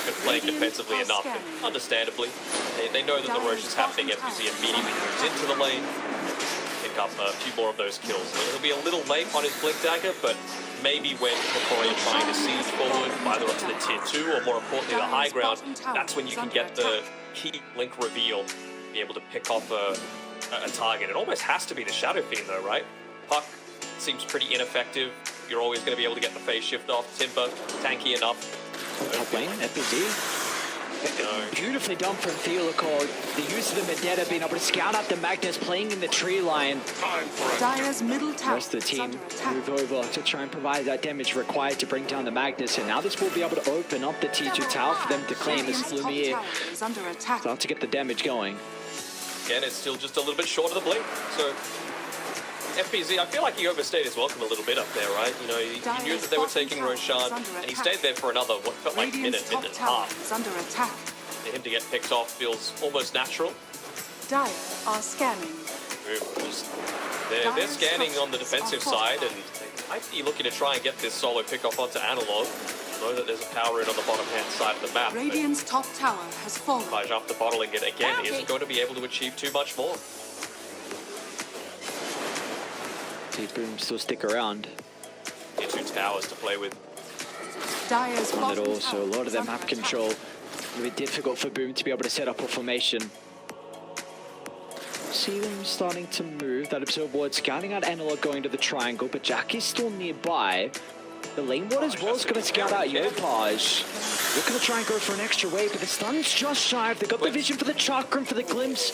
Been playing defensively enough, and understandably. They know that the Roche is happening. FBZ immediately moves into the lane, pick up a few more of those kills. It'll be a little late on his Blink Dagger, but maybe when Hokori are trying to siege forward, either onto the tier 2 or more importantly the high ground, that's when you can get the key Blink reveal, be able to pick off a target. It almost has to be the Shadow Fiend though, right? Puck seems pretty ineffective. You're always going to be able to get the phase shift off. Timber, tanky enough. Top lane, FBZ. Beautifully done from Theolacor. The use of the Vendetta, being able to scout out the Magnus, playing in the tree line. Dire's middle tower. Rest of the team move over to try and provide that damage required to bring down the Magnus, and now this will be able to open up the Tier 2 tower for them to claim as Lumiere start to get the damage going. Again, it's still just a little bit short of the blink, so FBZ, I feel like he overstayed his welcome a little bit up there, right? You know, he knew that they were taking Roshan, and he stayed there for another, what felt like minute and a half. For him to get picked off feels almost natural. Dire are scanning. They're scanning on the defensive side, and they might be looking to try and get this solo pick off onto Analog. Know that there's a power in on the bottom hand side of the map. Radiant's top tower has fallen. After bottling it again, isn't going to be able to achieve too much more. See Boom still stick around. Tier 2 towers to play with. Dire's and also a lot of their map control. It'll be difficult for Boom to be able to set up a formation. See them starting to move. That Observe Ward scouting out Analog going to the triangle, but Jackie's still nearby. The lane ward as well is going to scout out Yopaj. They're going to try and go for an extra wave, but the stun's just shy. They've got the vision for the chakram, for the glimpse.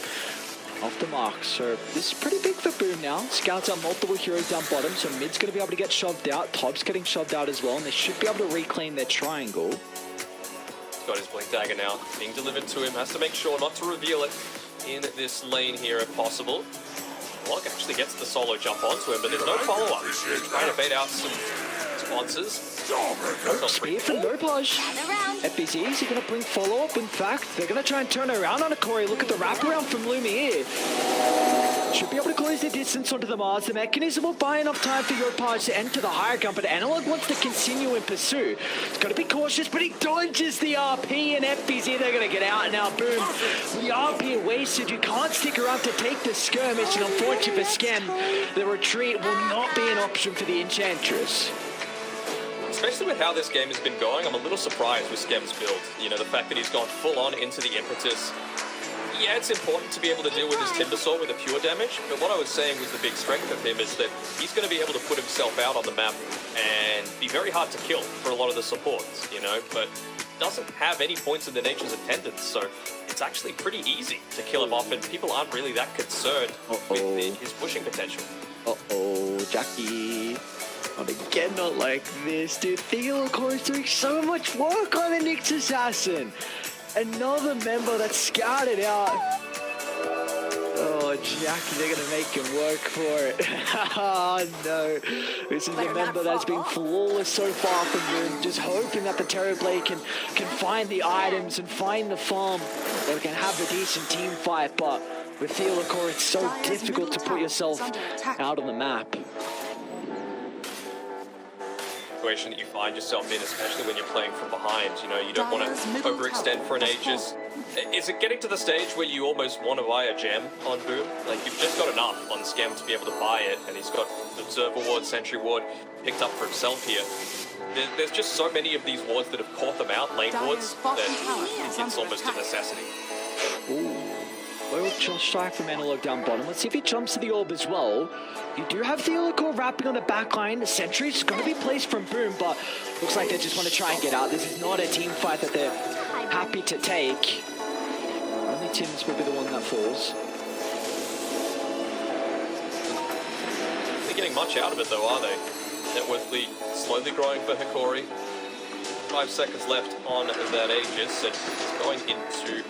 Off the mark, so this is pretty big for Boom now. Scouts out multiple heroes down bottom, so mid's going to be able to get shoved out. Top's getting shoved out as well, and they should be able to reclaim their triangle. He's got his Blink Dagger now, being delivered to him. Has to make sure not to reveal it in this lane here if possible. Log actually gets the solo jump onto him, but there's no follow-up. He's trying to bait out some sponsors. Spear for Lopaj. FBZ, is he going to bring follow-up? In fact, they're going to try and turn around on Hokori. Look at the wraparound from Lumiere. Should be able to close the distance onto the Mars. The mechanism will buy enough time for Yopaj to enter the higher ground, but Analog wants to continue in pursuit. He's got to be cautious, but he dodges the RP, and FBZ, they're going to get out now. Boom. The RP wasted. You can't stick around to take the skirmish, and unfortunately for Skem, the retreat will not be an option for the Enchantress. Especially with how this game has been going, I'm a little surprised with Skem's build. You know, the fact that he's gone full on into the impetus. Yeah, it's important to be able to deal with his Timber Saw with a pure damage, but what I was saying was the big strength of him is that he's going to be able to put himself out on the map and be very hard to kill for a lot of the supports, you know, but he doesn't have any points in the Nature's Attendance, so it's actually pretty easy to kill him off, and people aren't really that concerned with his pushing potential. Jackie. Not again, not like this, dude. Theolacor is doing so much work on the Nyx Assassin. Another member that's scouted out. Oh, Jackie, they're going to make him work for it. Oh, no. This is a member that's been flawless so far from Boom, just hoping that the Terrorblade can find the items and find the farm. They can have a decent team fight, but with Theolacor, it's so difficult to put yourself out on the map. Situation that you find yourself in, especially when you're playing from behind. You know, you don't want to overextend for an Aegis. Is it getting to the stage where you almost want to buy a gem on Boom? Like, you've just got enough on Skem to be able to buy it, and he's got Observer Ward, Sentry Ward picked up for himself here. There's just so many of these wards that have caught them out, lane wards, that it's almost a necessity. Ooh. Well, just shy from Analog down bottom. Let's see if he jumps to the orb as well. You do have Theolacor wrapping on the back line. The sentry's going to be placed from Boom, but looks like they just want to try and get out. This is not a team fight that they're happy to take. Only Tim's will be the one that falls. They're getting much out of it though, are they? Networth lead slowly growing for Hokori. 5 seconds left on that Aegis, and it's going into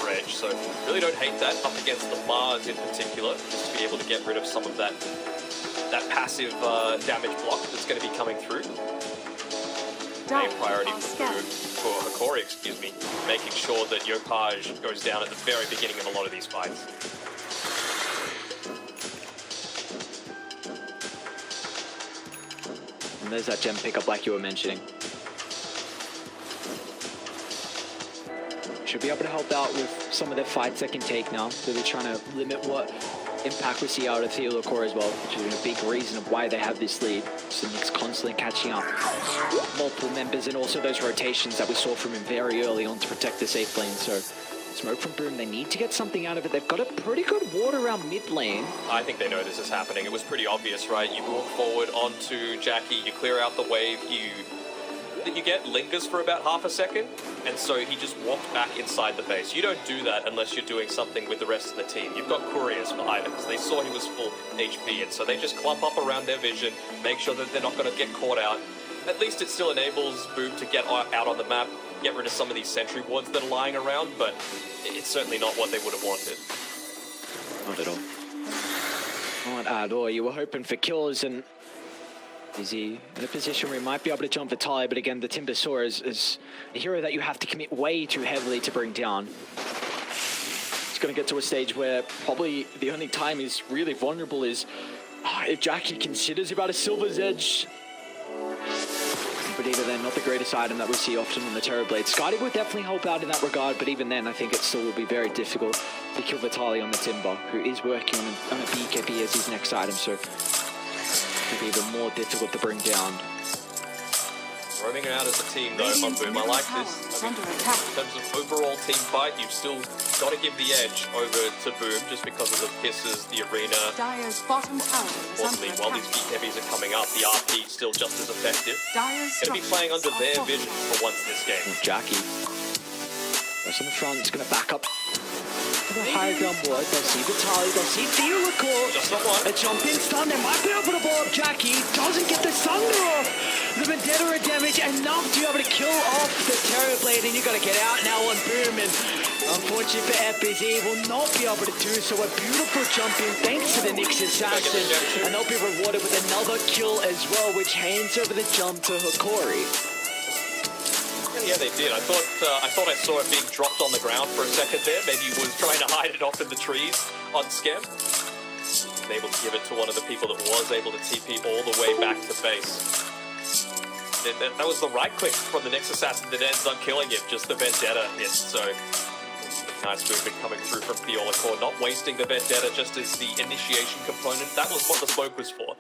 Edge, so really don't hate that up against the Mars in particular, just to be able to get rid of some of that passive damage block that's going to be coming through. Main priority for Hokori, excuse me, making sure that Yopaj goes down at the very beginning of a lot of these fights. And there's that gem pickup like you were mentioning. Should be able to help out with some of their fights they can take now. So they're trying to limit what impact we see out of Hokori as well, which is a big reason of why they have this lead. So Nick's constantly catching up multiple members, and also those rotations that we saw from him very early on to protect the safe lane. So smoke from Boom, they need to get something out of it. They've got a pretty good ward around mid lane. I think they know this is happening. It was pretty obvious, right? You walk forward onto Jackie, you clear out the wave, you get lingers for about half a second, and so he just walked back inside the base. You don't do that unless you're doing something with the rest of the team. You've got couriers for items. They saw he was full HP, and so they just clump up around their vision, make sure that they're not going to get caught out. At least it still enables Boom to get out on the map, get rid of some of these sentry wards that are lying around, but it's certainly not what they would have wanted. Not at all. Not at all. You were hoping for kills, and is he in a position where he might be able to jump Vitaly, but again, the Timbersaur is a hero that you have to commit way too heavily to bring down. He's going to get to a stage where probably the only time he's really vulnerable is if Jackie considers about a Silver's Edge. But either then, not the greatest item that we see often on the Terrorblade. Scotty would definitely help out in that regard, but even then, I think it still will be very difficult to kill Vitaly on the Timber, who is working on a BKB as his next item, so it'll be even more difficult to bring down. Roaming out as a team, though, on Boom. I like this. I mean, in terms of overall team fight, you've still got to give the edge over to Boom just because of the kisses, the arena. Dyer's bottom tower is Importantly, while these BKBs are coming up, the RP is still just as effective. Going to be playing under their vision for once this game. Jackie. Goes on the front, it's going to back up to the higher ground ward. They'll see Vitaly, they'll see Theorecourt. Just not one. A jump in stun, they might be able to blow up Jackie. Doesn't get the Thunder off. The Vendetta damage enough to be able to kill off the Terrorblade, and you got to get out now on Boom. And unfortunately for FBZ, will not be able to do so. A beautiful jump in thanks to the Nyx Assassin, and they'll be rewarded with another kill as well, which hands over the jump to Hokori. Yeah, they did. I thought I saw it being dropped on the ground for a second there. Maybe he was trying to hide it off in the trees on Skem. And able to give it to one of the people that was able to TP all the way back to base. That was the right click from the Nyx Assassin that ends up killing him. Just the Vendetta hit. So nice movement coming through from Theorecourt. Not wasting the Vendetta just as the initiation component. That was what the smoke was for.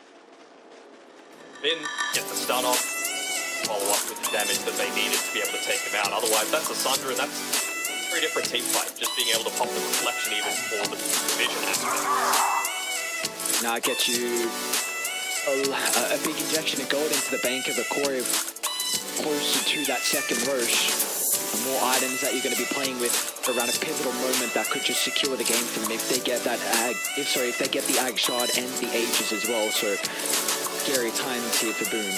Then get the stun off. Follow up with the damage that they needed to be able to take him out. Otherwise, that's a Sunder, and that's a very different team fight. Just being able to pop the reflection even for the vision aspect. Now it gets you a big injection of gold into the bank of Hokori, closer to that second Roche. And more items that you're going to be playing with around a pivotal moment that could just secure the game for them if they get that if they get the Ag Shard and the Ages as well. So scary times here for Boom.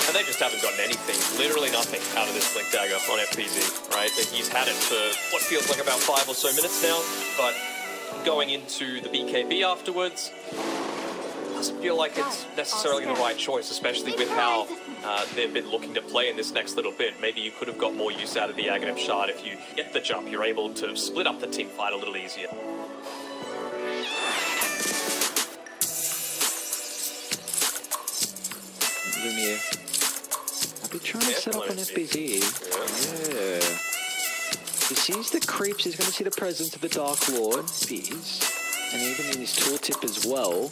And they just haven't gotten anything, literally nothing, out of this Blink Dagger on FPZ, right? He's had it for what feels like about 5 or so minutes now, but going into the BKB afterwards, doesn't feel like it's necessarily the right choice, especially with how they've been looking to play in this next little bit. Maybe you could have got more use out of the Aghanim Shard. If you get the jump, you're able to split up the team fight a little easier. Lumiere. I'll be trying to set up an FBZ. Yeah. He sees the creeps, he's going to see the presence of the Dark Lord, Bees, and even in his tooltip as well.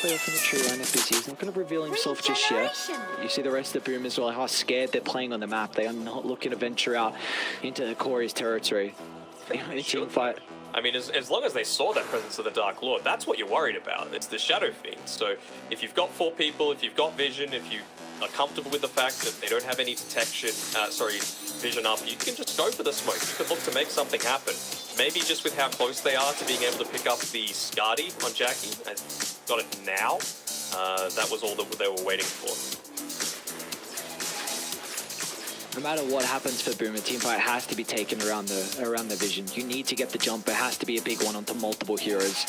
Play off in the tree line, FBZ. He's not going to reveal himself just yet. You see the rest of the Boom as well, how scared they're playing on the map. They are not looking to venture out into Hokori's territory. Team fight. I mean, as long as they saw that presence of the Dark Lord, that's what you're worried about. It's the Shadow Fiend. So if you've got 4 people, if you've got vision, if you are comfortable with the fact that they don't have any detection, vision up, you can just go for the smoke. You can look to make something happen. Maybe just with how close they are to being able to pick up the Skadi on Jackie, and got it now, that was all that they were waiting for. No matter what happens for Boom, a team fight has to be taken around the vision. You need to get the jump. It has to be a big one onto multiple heroes.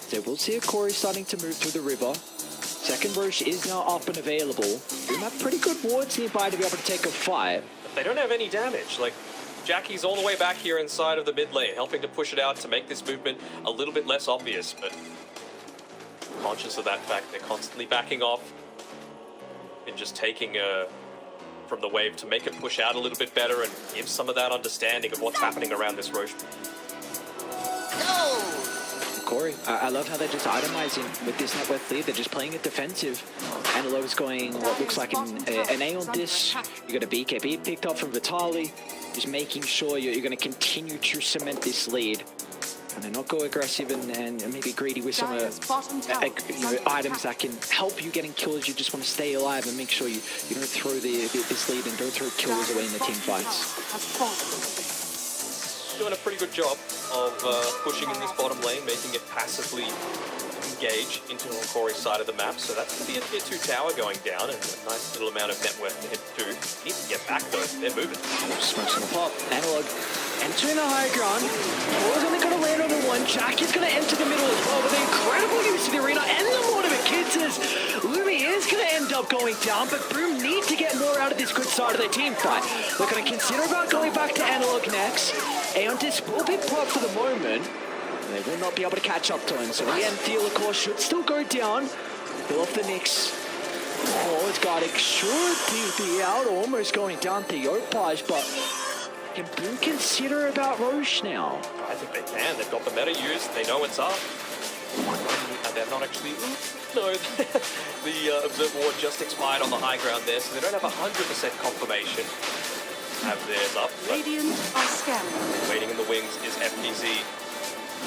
So we'll see Hokori starting to move through the river. Second Roche is now up and available. Boom have pretty good wards nearby to be able to take a fight. But they don't have any damage. Like, Jackie's all the way back here inside of the mid lane, helping to push it out to make this movement a little bit less obvious. But conscious of that fact. They're constantly backing off and just taking from the wave to make it push out a little bit better and give some of that understanding of what's happening around this Roche. Corey, I love how they're just itemizing with this net worth lead. They're just playing it defensive. Analog's going what looks like an A on this. You got a BKB picked up from Vitali. Just making sure you're going to continue to cement this lead. And then not go aggressive and maybe greedy with some items that can help you getting kills. You just want to stay alive and make sure you don't throw this lead and don't throw kills away in the team fights. Doing a pretty good job of pushing in this bottom lane, making it passively engage into Hokori's side of the map. So that's going to be a tier 2 tower going down and a nice little amount of net worth to hit too. Need to get back though, they're moving. Smokes on the pop. Analog entering the high ground. Ball's only going to land on the one. Jack is going to enter the middle as well with the incredible use of the arena and the Mortimer Kids as Lumi is going to end up going down, but Broom need to get more out of this good side of their team fight. They're going to consider about going back to Analog next. Aeontis will be propped for the moment. They will not be able to catch up to him. So the Thiel, of course, should still go down. He'll off the Knicks. Oh, it's got it. Should be out, almost going down to Yopaj, but can Boom consider about Roche now? I think they can. They've got the meta used. They know what's up. And they're not actually... No, the Observer Ward just expired on the high ground there, so they don't have 100% confirmation. Have theirs up. Radiant are scanning. Waiting in the wings is FPZ.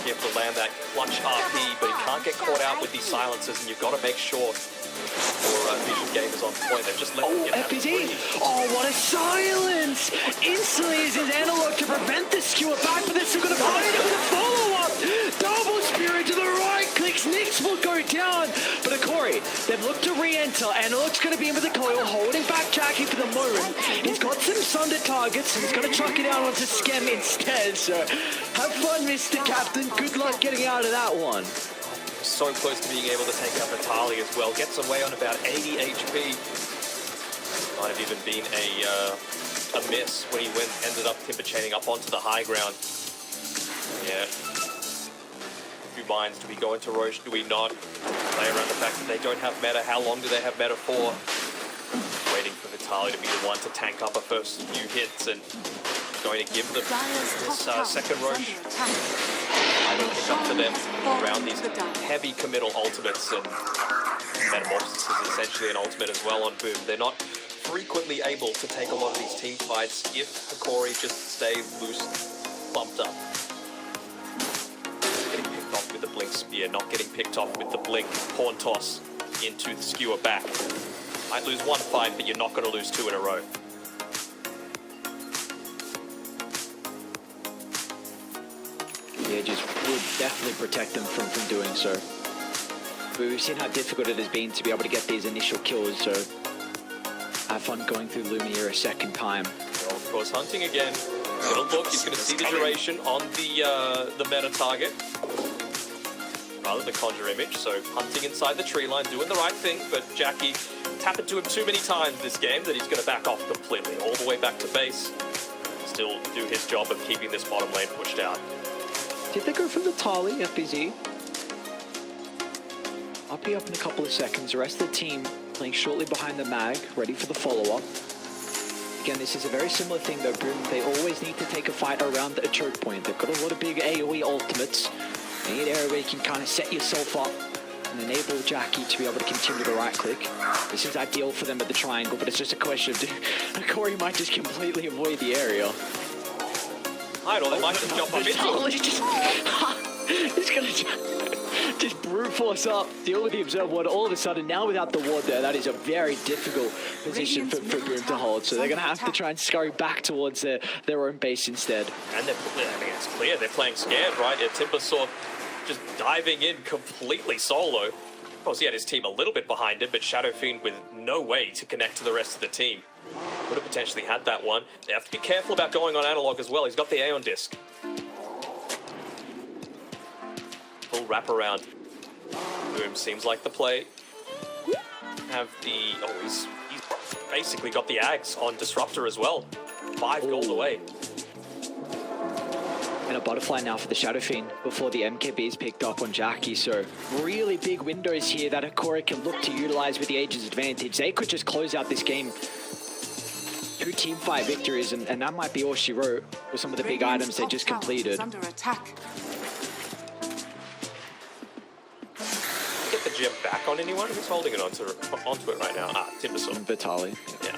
He has to land that clutch RP, but he can't get caught out with these silences, and you've got to make sure your vision game is on point. They've just let him get FPZ! Oh, what a silence! Instantly is his Analog to prevent the skewer back, but they're still going to find it with a follow-up! Double spirit to the right clicks, Nyx will go down, but Hokori, they've looked to re-enter. Analog's going to be in with the coil, holding back Jackie for the moment. He's got some Sunder targets, and he's going to chuck it out onto Skem instead, so have fun, Mr. Captain. Good luck getting out of that one. So close to being able to take out Vitali as well. Gets away on about 80 HP. Might have even been a miss when he ended up timber chaining up onto the high ground. Yeah. A few minds. Do we go into Roche? Do we not? Play around the fact that they don't have meta. How long do they have meta for? Waiting for Vitali to be the one to tank up a first few hits and going to give them this second Roche. I will pick up to them around these heavy committal ultimates, and Metamorphosis is essentially an ultimate as well on Boom. They're not frequently able to take a lot of these team fights if Hokori just stay loose, bumped up. Getting picked off with the Blink Spear, not getting picked off with the Blink Pawn Toss into the skewer back. Might lose one fight, but you're not going to lose two in a row. Yeah, just would definitely protect them from doing so. But we've seen how difficult it has been to be able to get these initial kills, so have fun going through Lumiere a second time. Well, of course, hunting again. He's going to look, he's going to see the duration on the meta target, rather than the conjure image, so hunting inside the tree line, doing the right thing, but Jackie tapped into him too many times this game that he's going to back off completely, all the way back to base. Still do his job of keeping this bottom lane pushed out. Did they go from the Tali, FBZ? I'll be up in a couple of seconds. The rest of the team playing shortly behind the mag, ready for the follow-up. Again, this is a very similar thing though, Boom. They always need to take a fight around a choke point. They've got a lot of big AoE ultimates. They need an area where you can kind of set yourself up and enable Jackie to be able to continue the right click. This is ideal for them at the triangle, but it's just a question of Corey might just completely avoid the area. Or they might just jump up into it. He's going to just brute force up, deal with the Observer Ward. All of a sudden, now without the ward there, that is a very difficult position for Boom to hold. So they're going to have to try and scurry back towards their own base instead. And I think it's clear they're playing scared, right? Yeah, Timbersaw just diving in completely solo. Of course, he had his team a little bit behind him, but Shadow Fiend with no way to connect to the rest of the team. Could have potentially had that one. They have to be careful about going on Analog as well. He's got the Aeon Disc. Full wraparound. Boom seems like the play. Have the... Oh, he's basically got the Ags on Disruptor as well. 5 gold away. And a butterfly now for the Shadow Fiend before the MKB is picked up on Jackie. So really big windows here that Hokori can look to utilize with the Aegis advantage. They could just close out this game. 2 teamfight victories, and that might be all she wrote with some of the big items they just completed. Under attack. Get the gem back on anyone? Who's holding it onto it right now? Ah, Timbersaw. Vitali. Yeah.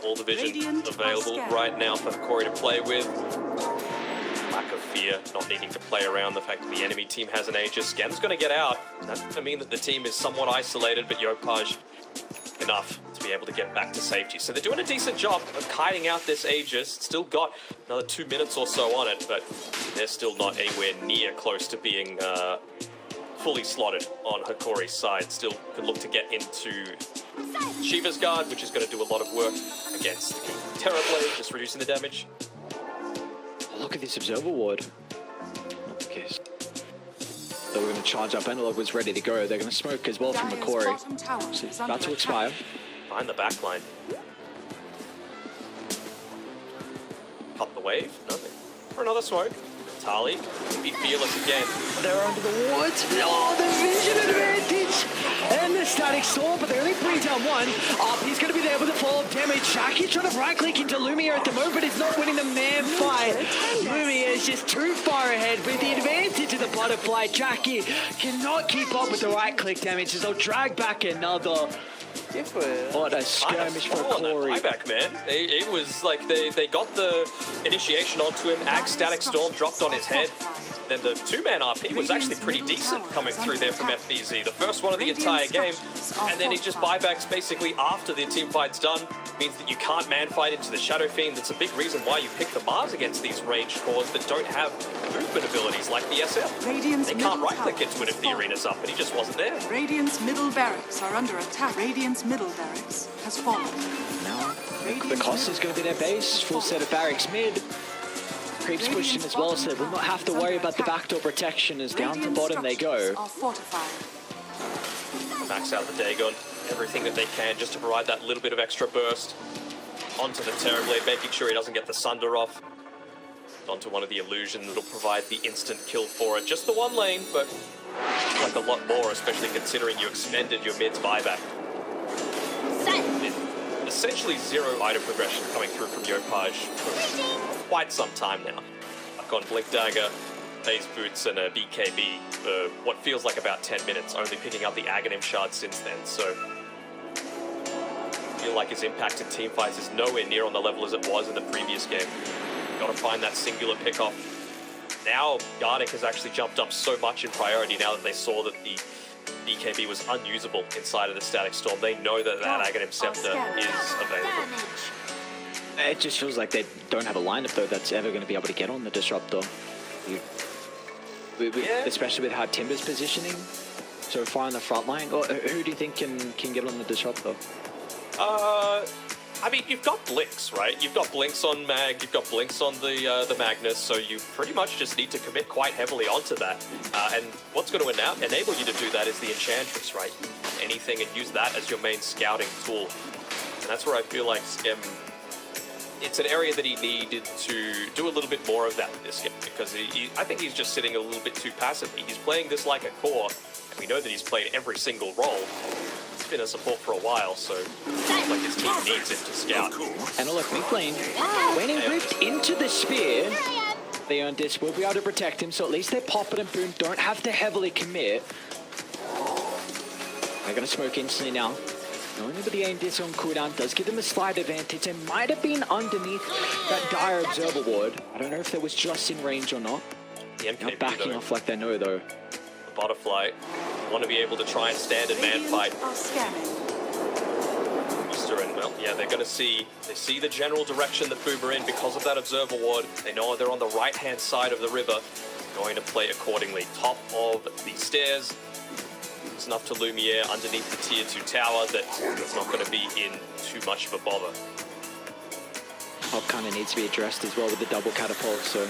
All the vision available right now for Hokori to play with. Lack of fear, not needing to play around the fact that the enemy team has an Aegis. Sken's going to get out. That's going to mean that the team is somewhat isolated, but Yopaj enough to be able to get back to safety. So they're doing a decent job of kiting out this Aegis. Still got another 2 minutes or so on it, but they're still not anywhere near close to being fully slotted on Hokori's side. Still can look to get into Shiva's guard, which is going to do a lot of work against the Terrorblade, just reducing the damage. Look at this Observer Ward. Okay. So we're going to charge up. Analog was ready to go. They're going to smoke as well from Hokori. So it's about to expire. Find the backline. Cut the wave. Nothing. For another smoke. Tali, be fearless again. They're under the wards. Oh, the vision advantage! And the static storm, but they only bring down one. Up, he's going to be there with the follow-up damage. Shaki trying to right-click into Lumiere at the moment, but he's not winning the man fight. Lumiere is just too far ahead with the advantage of the butterfly. Jackie cannot keep up with the right-click damage as they'll drag back another. What a skirmish for Hokori. Buyback, man. It was like they got the initiation onto him. Ag Static Storm dropped on his head. Then the 2-man RP was actually pretty decent coming through there from FBZ. The first one of the entire game. And then he just buybacks basically after the team fight's done. Means that you can't man fight into the Shadow Fiend. That's a big reason why you pick the Mars against these ranged cores that don't have movement abilities like the SF. They can't right-click into it if the arena's up, and he just wasn't there. Radiant's middle barracks are under attack. Radiant's middle barracks has fallen. Now, the cost is going to be their base. Full set of barracks mid. Creeps pushed in as well, so they will not have to worry about the backdoor protection as down to bottom they go. Max out the Dagon. Everything that they can just to provide that little bit of extra burst. Onto the Terrorblade, making sure he doesn't get the Sunder off. Onto one of the illusions that'll provide the instant kill for it. Just the one lane, but like a lot more, especially considering you extended your mid's buyback. Essentially 0 item progression coming through from Yopaj for quite some time now. Back on Blink Dagger, Phase Boots and a BKB for what feels like about 10 minutes, only picking up the Aghanim Shard since then, so I feel like his impact in teamfights is nowhere near on the level as it was in the previous game. Gotta find that singular pickoff. Now, Gardic has actually jumped up so much in priority now that they saw that the BKB was unusable inside of the Static Storm. They know that that Aghanim Scepter is available. It just feels like they don't have a lineup though that's ever going to be able to get on the Disruptor. Especially with how Timber's positioning so far on the front line. Or who do you think can get on the Disruptor? I mean, you've got Blinks, right? You've got Blinks on Mag, you've got Blinks on the Magnus, so you pretty much just need to commit quite heavily onto that. And what's going to enable you to do that is the Enchantress, right? Anything and use that as your main scouting tool. And that's where I feel like Skem, it's an area that he needed to do a little bit more of that in this game, because I think he's just sitting a little bit too passively. He's playing this like a core, and we know that he's played every single role. He's been a support for a while, so it's like his team needs him to scout. And look, mid lane, when he ripped into the spear, the Undis will be able to protect him, so at least their Poppet and Boom don't have to heavily commit. They're going to smoke instantly now. Knowing that the Undis on cooldown does give them a slight advantage. It might have been underneath that dire Observer Ward. I don't know if that was just in range or not. The MKB, not backing off like they know though. The Butterfly want to be able to try and stand and man fight. And well, yeah, they're going to see the general direction that Boom are in because of that Observer Ward. They know they're on the right-hand side of the river. They're going to play accordingly. Top of the stairs. It's enough to Lumiere underneath the tier 2 tower that it's not going to be in too much of a bother. Top kind of needs to be addressed as well with the double catapult, so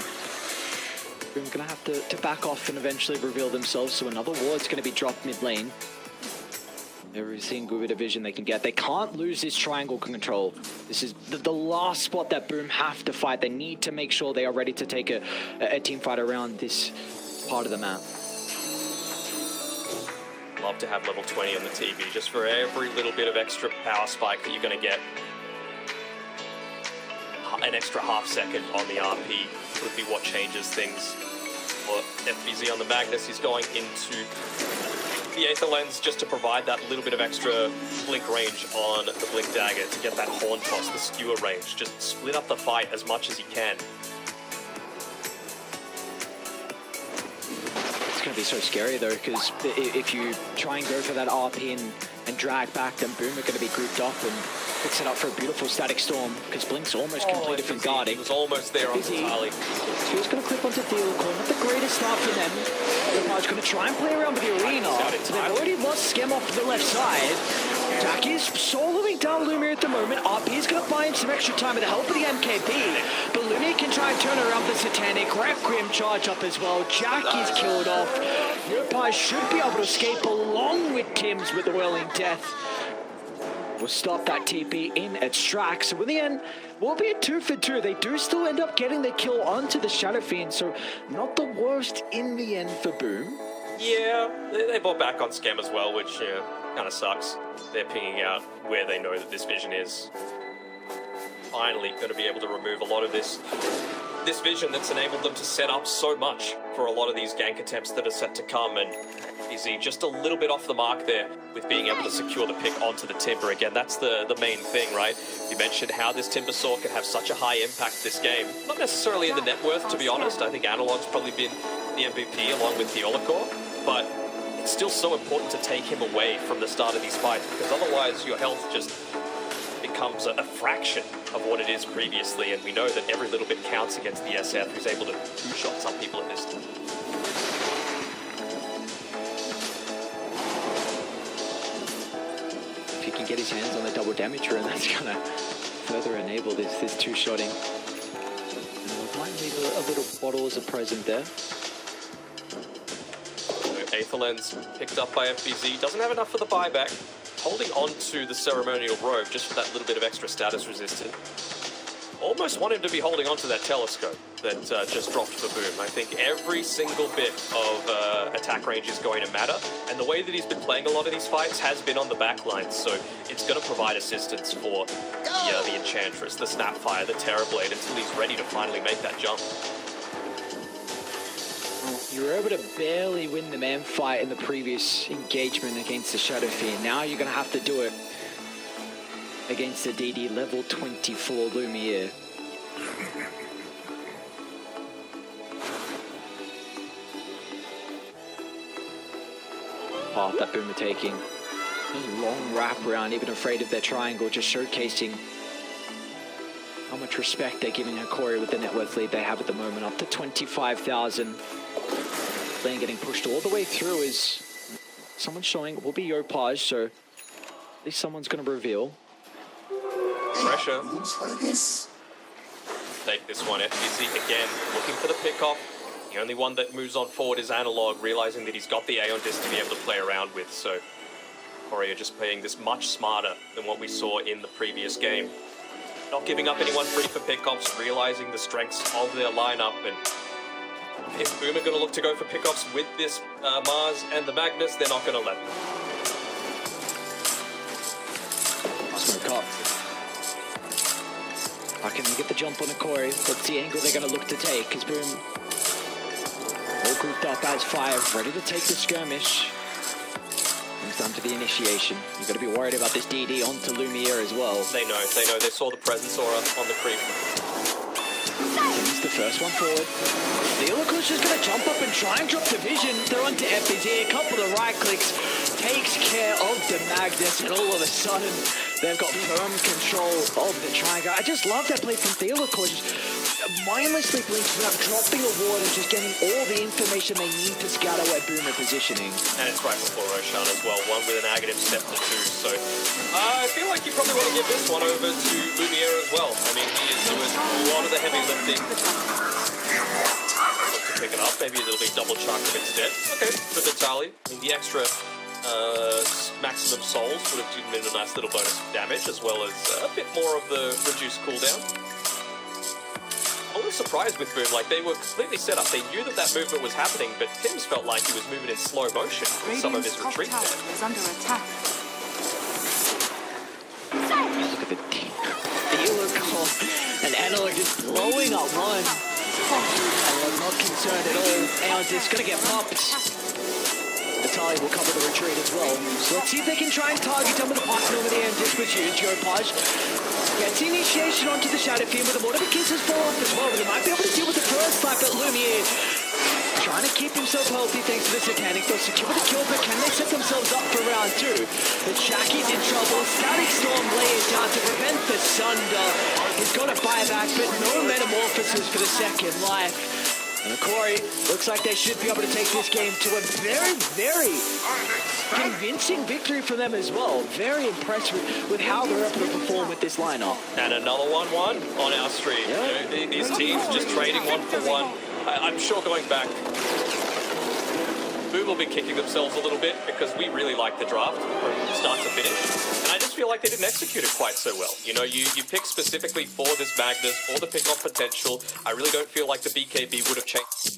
Boom going to have to back off and eventually reveal themselves, so another ward's going to be dropped mid lane. Every single bit of vision they can get. They can't lose this triangle control. This is the last spot that Boom have to fight. They need to make sure they are ready to take a team fight around this part of the map. Love to have level 20 on the TV, just for every little bit of extra power spike that you're going to get. An extra half second on the RP would be what changes things. For FBZ on the Magnus, he's going into the Aether Lens just to provide that little bit of extra blink range on the Blink Dagger to get that horn toss, the skewer range. Just split up the fight as much as he can. It's going to be so scary though, because if you try and go for that RP and drag back, then Boom are going to be grouped up and it's set up for a beautiful static storm, because Blink's almost completed from guarding. He was almost there on the Tali. He was going to clip onto Theolicon. Not the greatest start for them. Leopard's going to try and play around with the arena. So they've already lost Schem off to the left side. Jack is soloing down Lumiere at the moment. RP is going to buy him some extra time with the help of the MKB. But Lumiere can try and turn around the Satanic. Requiem charge up as well. Jack is killed off. Leopard should be able to escape along with Tim's with the Whirling Death. Will stop that TP in at Strax. So in the end, will be a 2 for 2. They do still end up getting the kill onto the Shadow Fiend, so not the worst in the end for Boom. Yeah, they bought back on Schem as well, which kind of sucks. They're pinging out where they know that this vision is. Finally going to be able to remove a lot of this vision that's enabled them to set up so much for a lot of these gank attempts that are set to come, and Easy just a little bit off the mark there with being able to secure the pick onto the Timber. Again, that's the main thing, right? You mentioned how this Timber Saw can have such a high impact this game. Not necessarily in the net worth, to be honest. I think Analog's probably been the MVP along with Theolicor, but it's still so important to take him away from the start of these fights, because otherwise your health just becomes a fraction of what it is previously, and we know that every little bit counts against the SF, who's able to two-shot some people at this time. If he can get his hands on the double damager, and that's going to further enable this two-shotting. And might need a little bottle as a present there. Aether Lens picked up by FBZ, doesn't have enough for the buyback. Holding on to the ceremonial robe just for that little bit of extra status resistant. Almost want him to be holding on to that telescope that just dropped for Boom. I think every single bit of attack range is going to matter, and the way that he's been playing a lot of these fights has been on the back lines, so it's going to provide assistance for the Enchantress, the Snapfire, the Terrorblade, until he's ready to finally make that jump. You were able to barely win the man fight in the previous engagement against the Shadow Fiend. Now you're going to have to do it against the DD level 24 Lumiere. Path that Boom are taking. Long wrap around, even afraid of their triangle, just showcasing how much respect they're giving Hokori with the net worth lead they have at the moment, up to 25,000. Lane getting pushed all the way through is someone showing it will be Yopaj, so at least someone's going to reveal. Pressure. Take this one. FBZ again looking for the pick-off. The only one that moves on forward is Analog, realizing that he's got the Aeon Disc to be able to play around with, so Hokori are just playing this much smarter than what we saw in the previous game. Not giving up anyone free for pickoffs, realizing the strengths of their lineup, and if Boom are going to look to go for pickoffs with this Mars and the Magnus, they're not going to let them. Smoke up. How can they get the jump on Hokori? That's the angle they're going to look to take, because Boom all grouped up as 5, ready to take the skirmish. Comes down to the initiation. You've got to be worried about this DD onto Lumiere as well. They know. They saw the presence aura on the creep. He's the first one forward. Theolico's just going to jump up and try and drop the vision. They're onto FBZ. A couple of right clicks takes care of the Magnus, and all of a sudden they've got firm control of the triangle. I just love that play from Theolico, just mindlessly blinking out, dropping a ward and just getting all the information they need to scout out where Boom are positioning. And it's right before Roshan as well, one with a negative step to 2, so I feel like you probably want to give this one over to Lumiere as well. I mean, he is doing a lot of the heavy lifting. Look to pick it up, maybe it'll be double chuck him instead. Okay, for the tally. I mean, the extra maximum souls would have given him a nice little bonus of damage, as well as a bit more of the reduced cooldown. I was surprised with Boom, like they were completely set up. They knew that that movement was happening, but Tim's felt like he was moving in slow motion with some of his retreat there. Is under attack. Look at the dealer call. And Analog just blowing up one. Analog not concerned at all. Aeon's just gonna get popped. Natalia will cover the retreat as well. So let's see if they can try and target him with a partner over there and just with you, Geopage. Gets initiation onto the Shadow Fiend with a Mortar Kisses fall off as well. They might be able to deal with the first slap at Lumiere. Trying to keep himself healthy thanks to the Satanic. They'll secure the kill, but can they set themselves up for round 2? But Shaki's in trouble. Static Storm laid down to prevent the Sunder. He's got a buyback, but no Metamorphosis for the second life. And Hokori looks like they should be able to take this game to a very, very convincing victory for them as well. Very impressed with how they're able to perform with this lineup. And another 1-1 on our stream. Yeah. You know, these teams just trading 1 for 1. I'm sure going back, Boom will be kicking themselves a little bit because we really like the draft from start to finish. And I just feel like they didn't execute it quite so well. You know, you pick specifically for this Magnus, for the pick-off potential. I really don't feel like the BKB would have changed.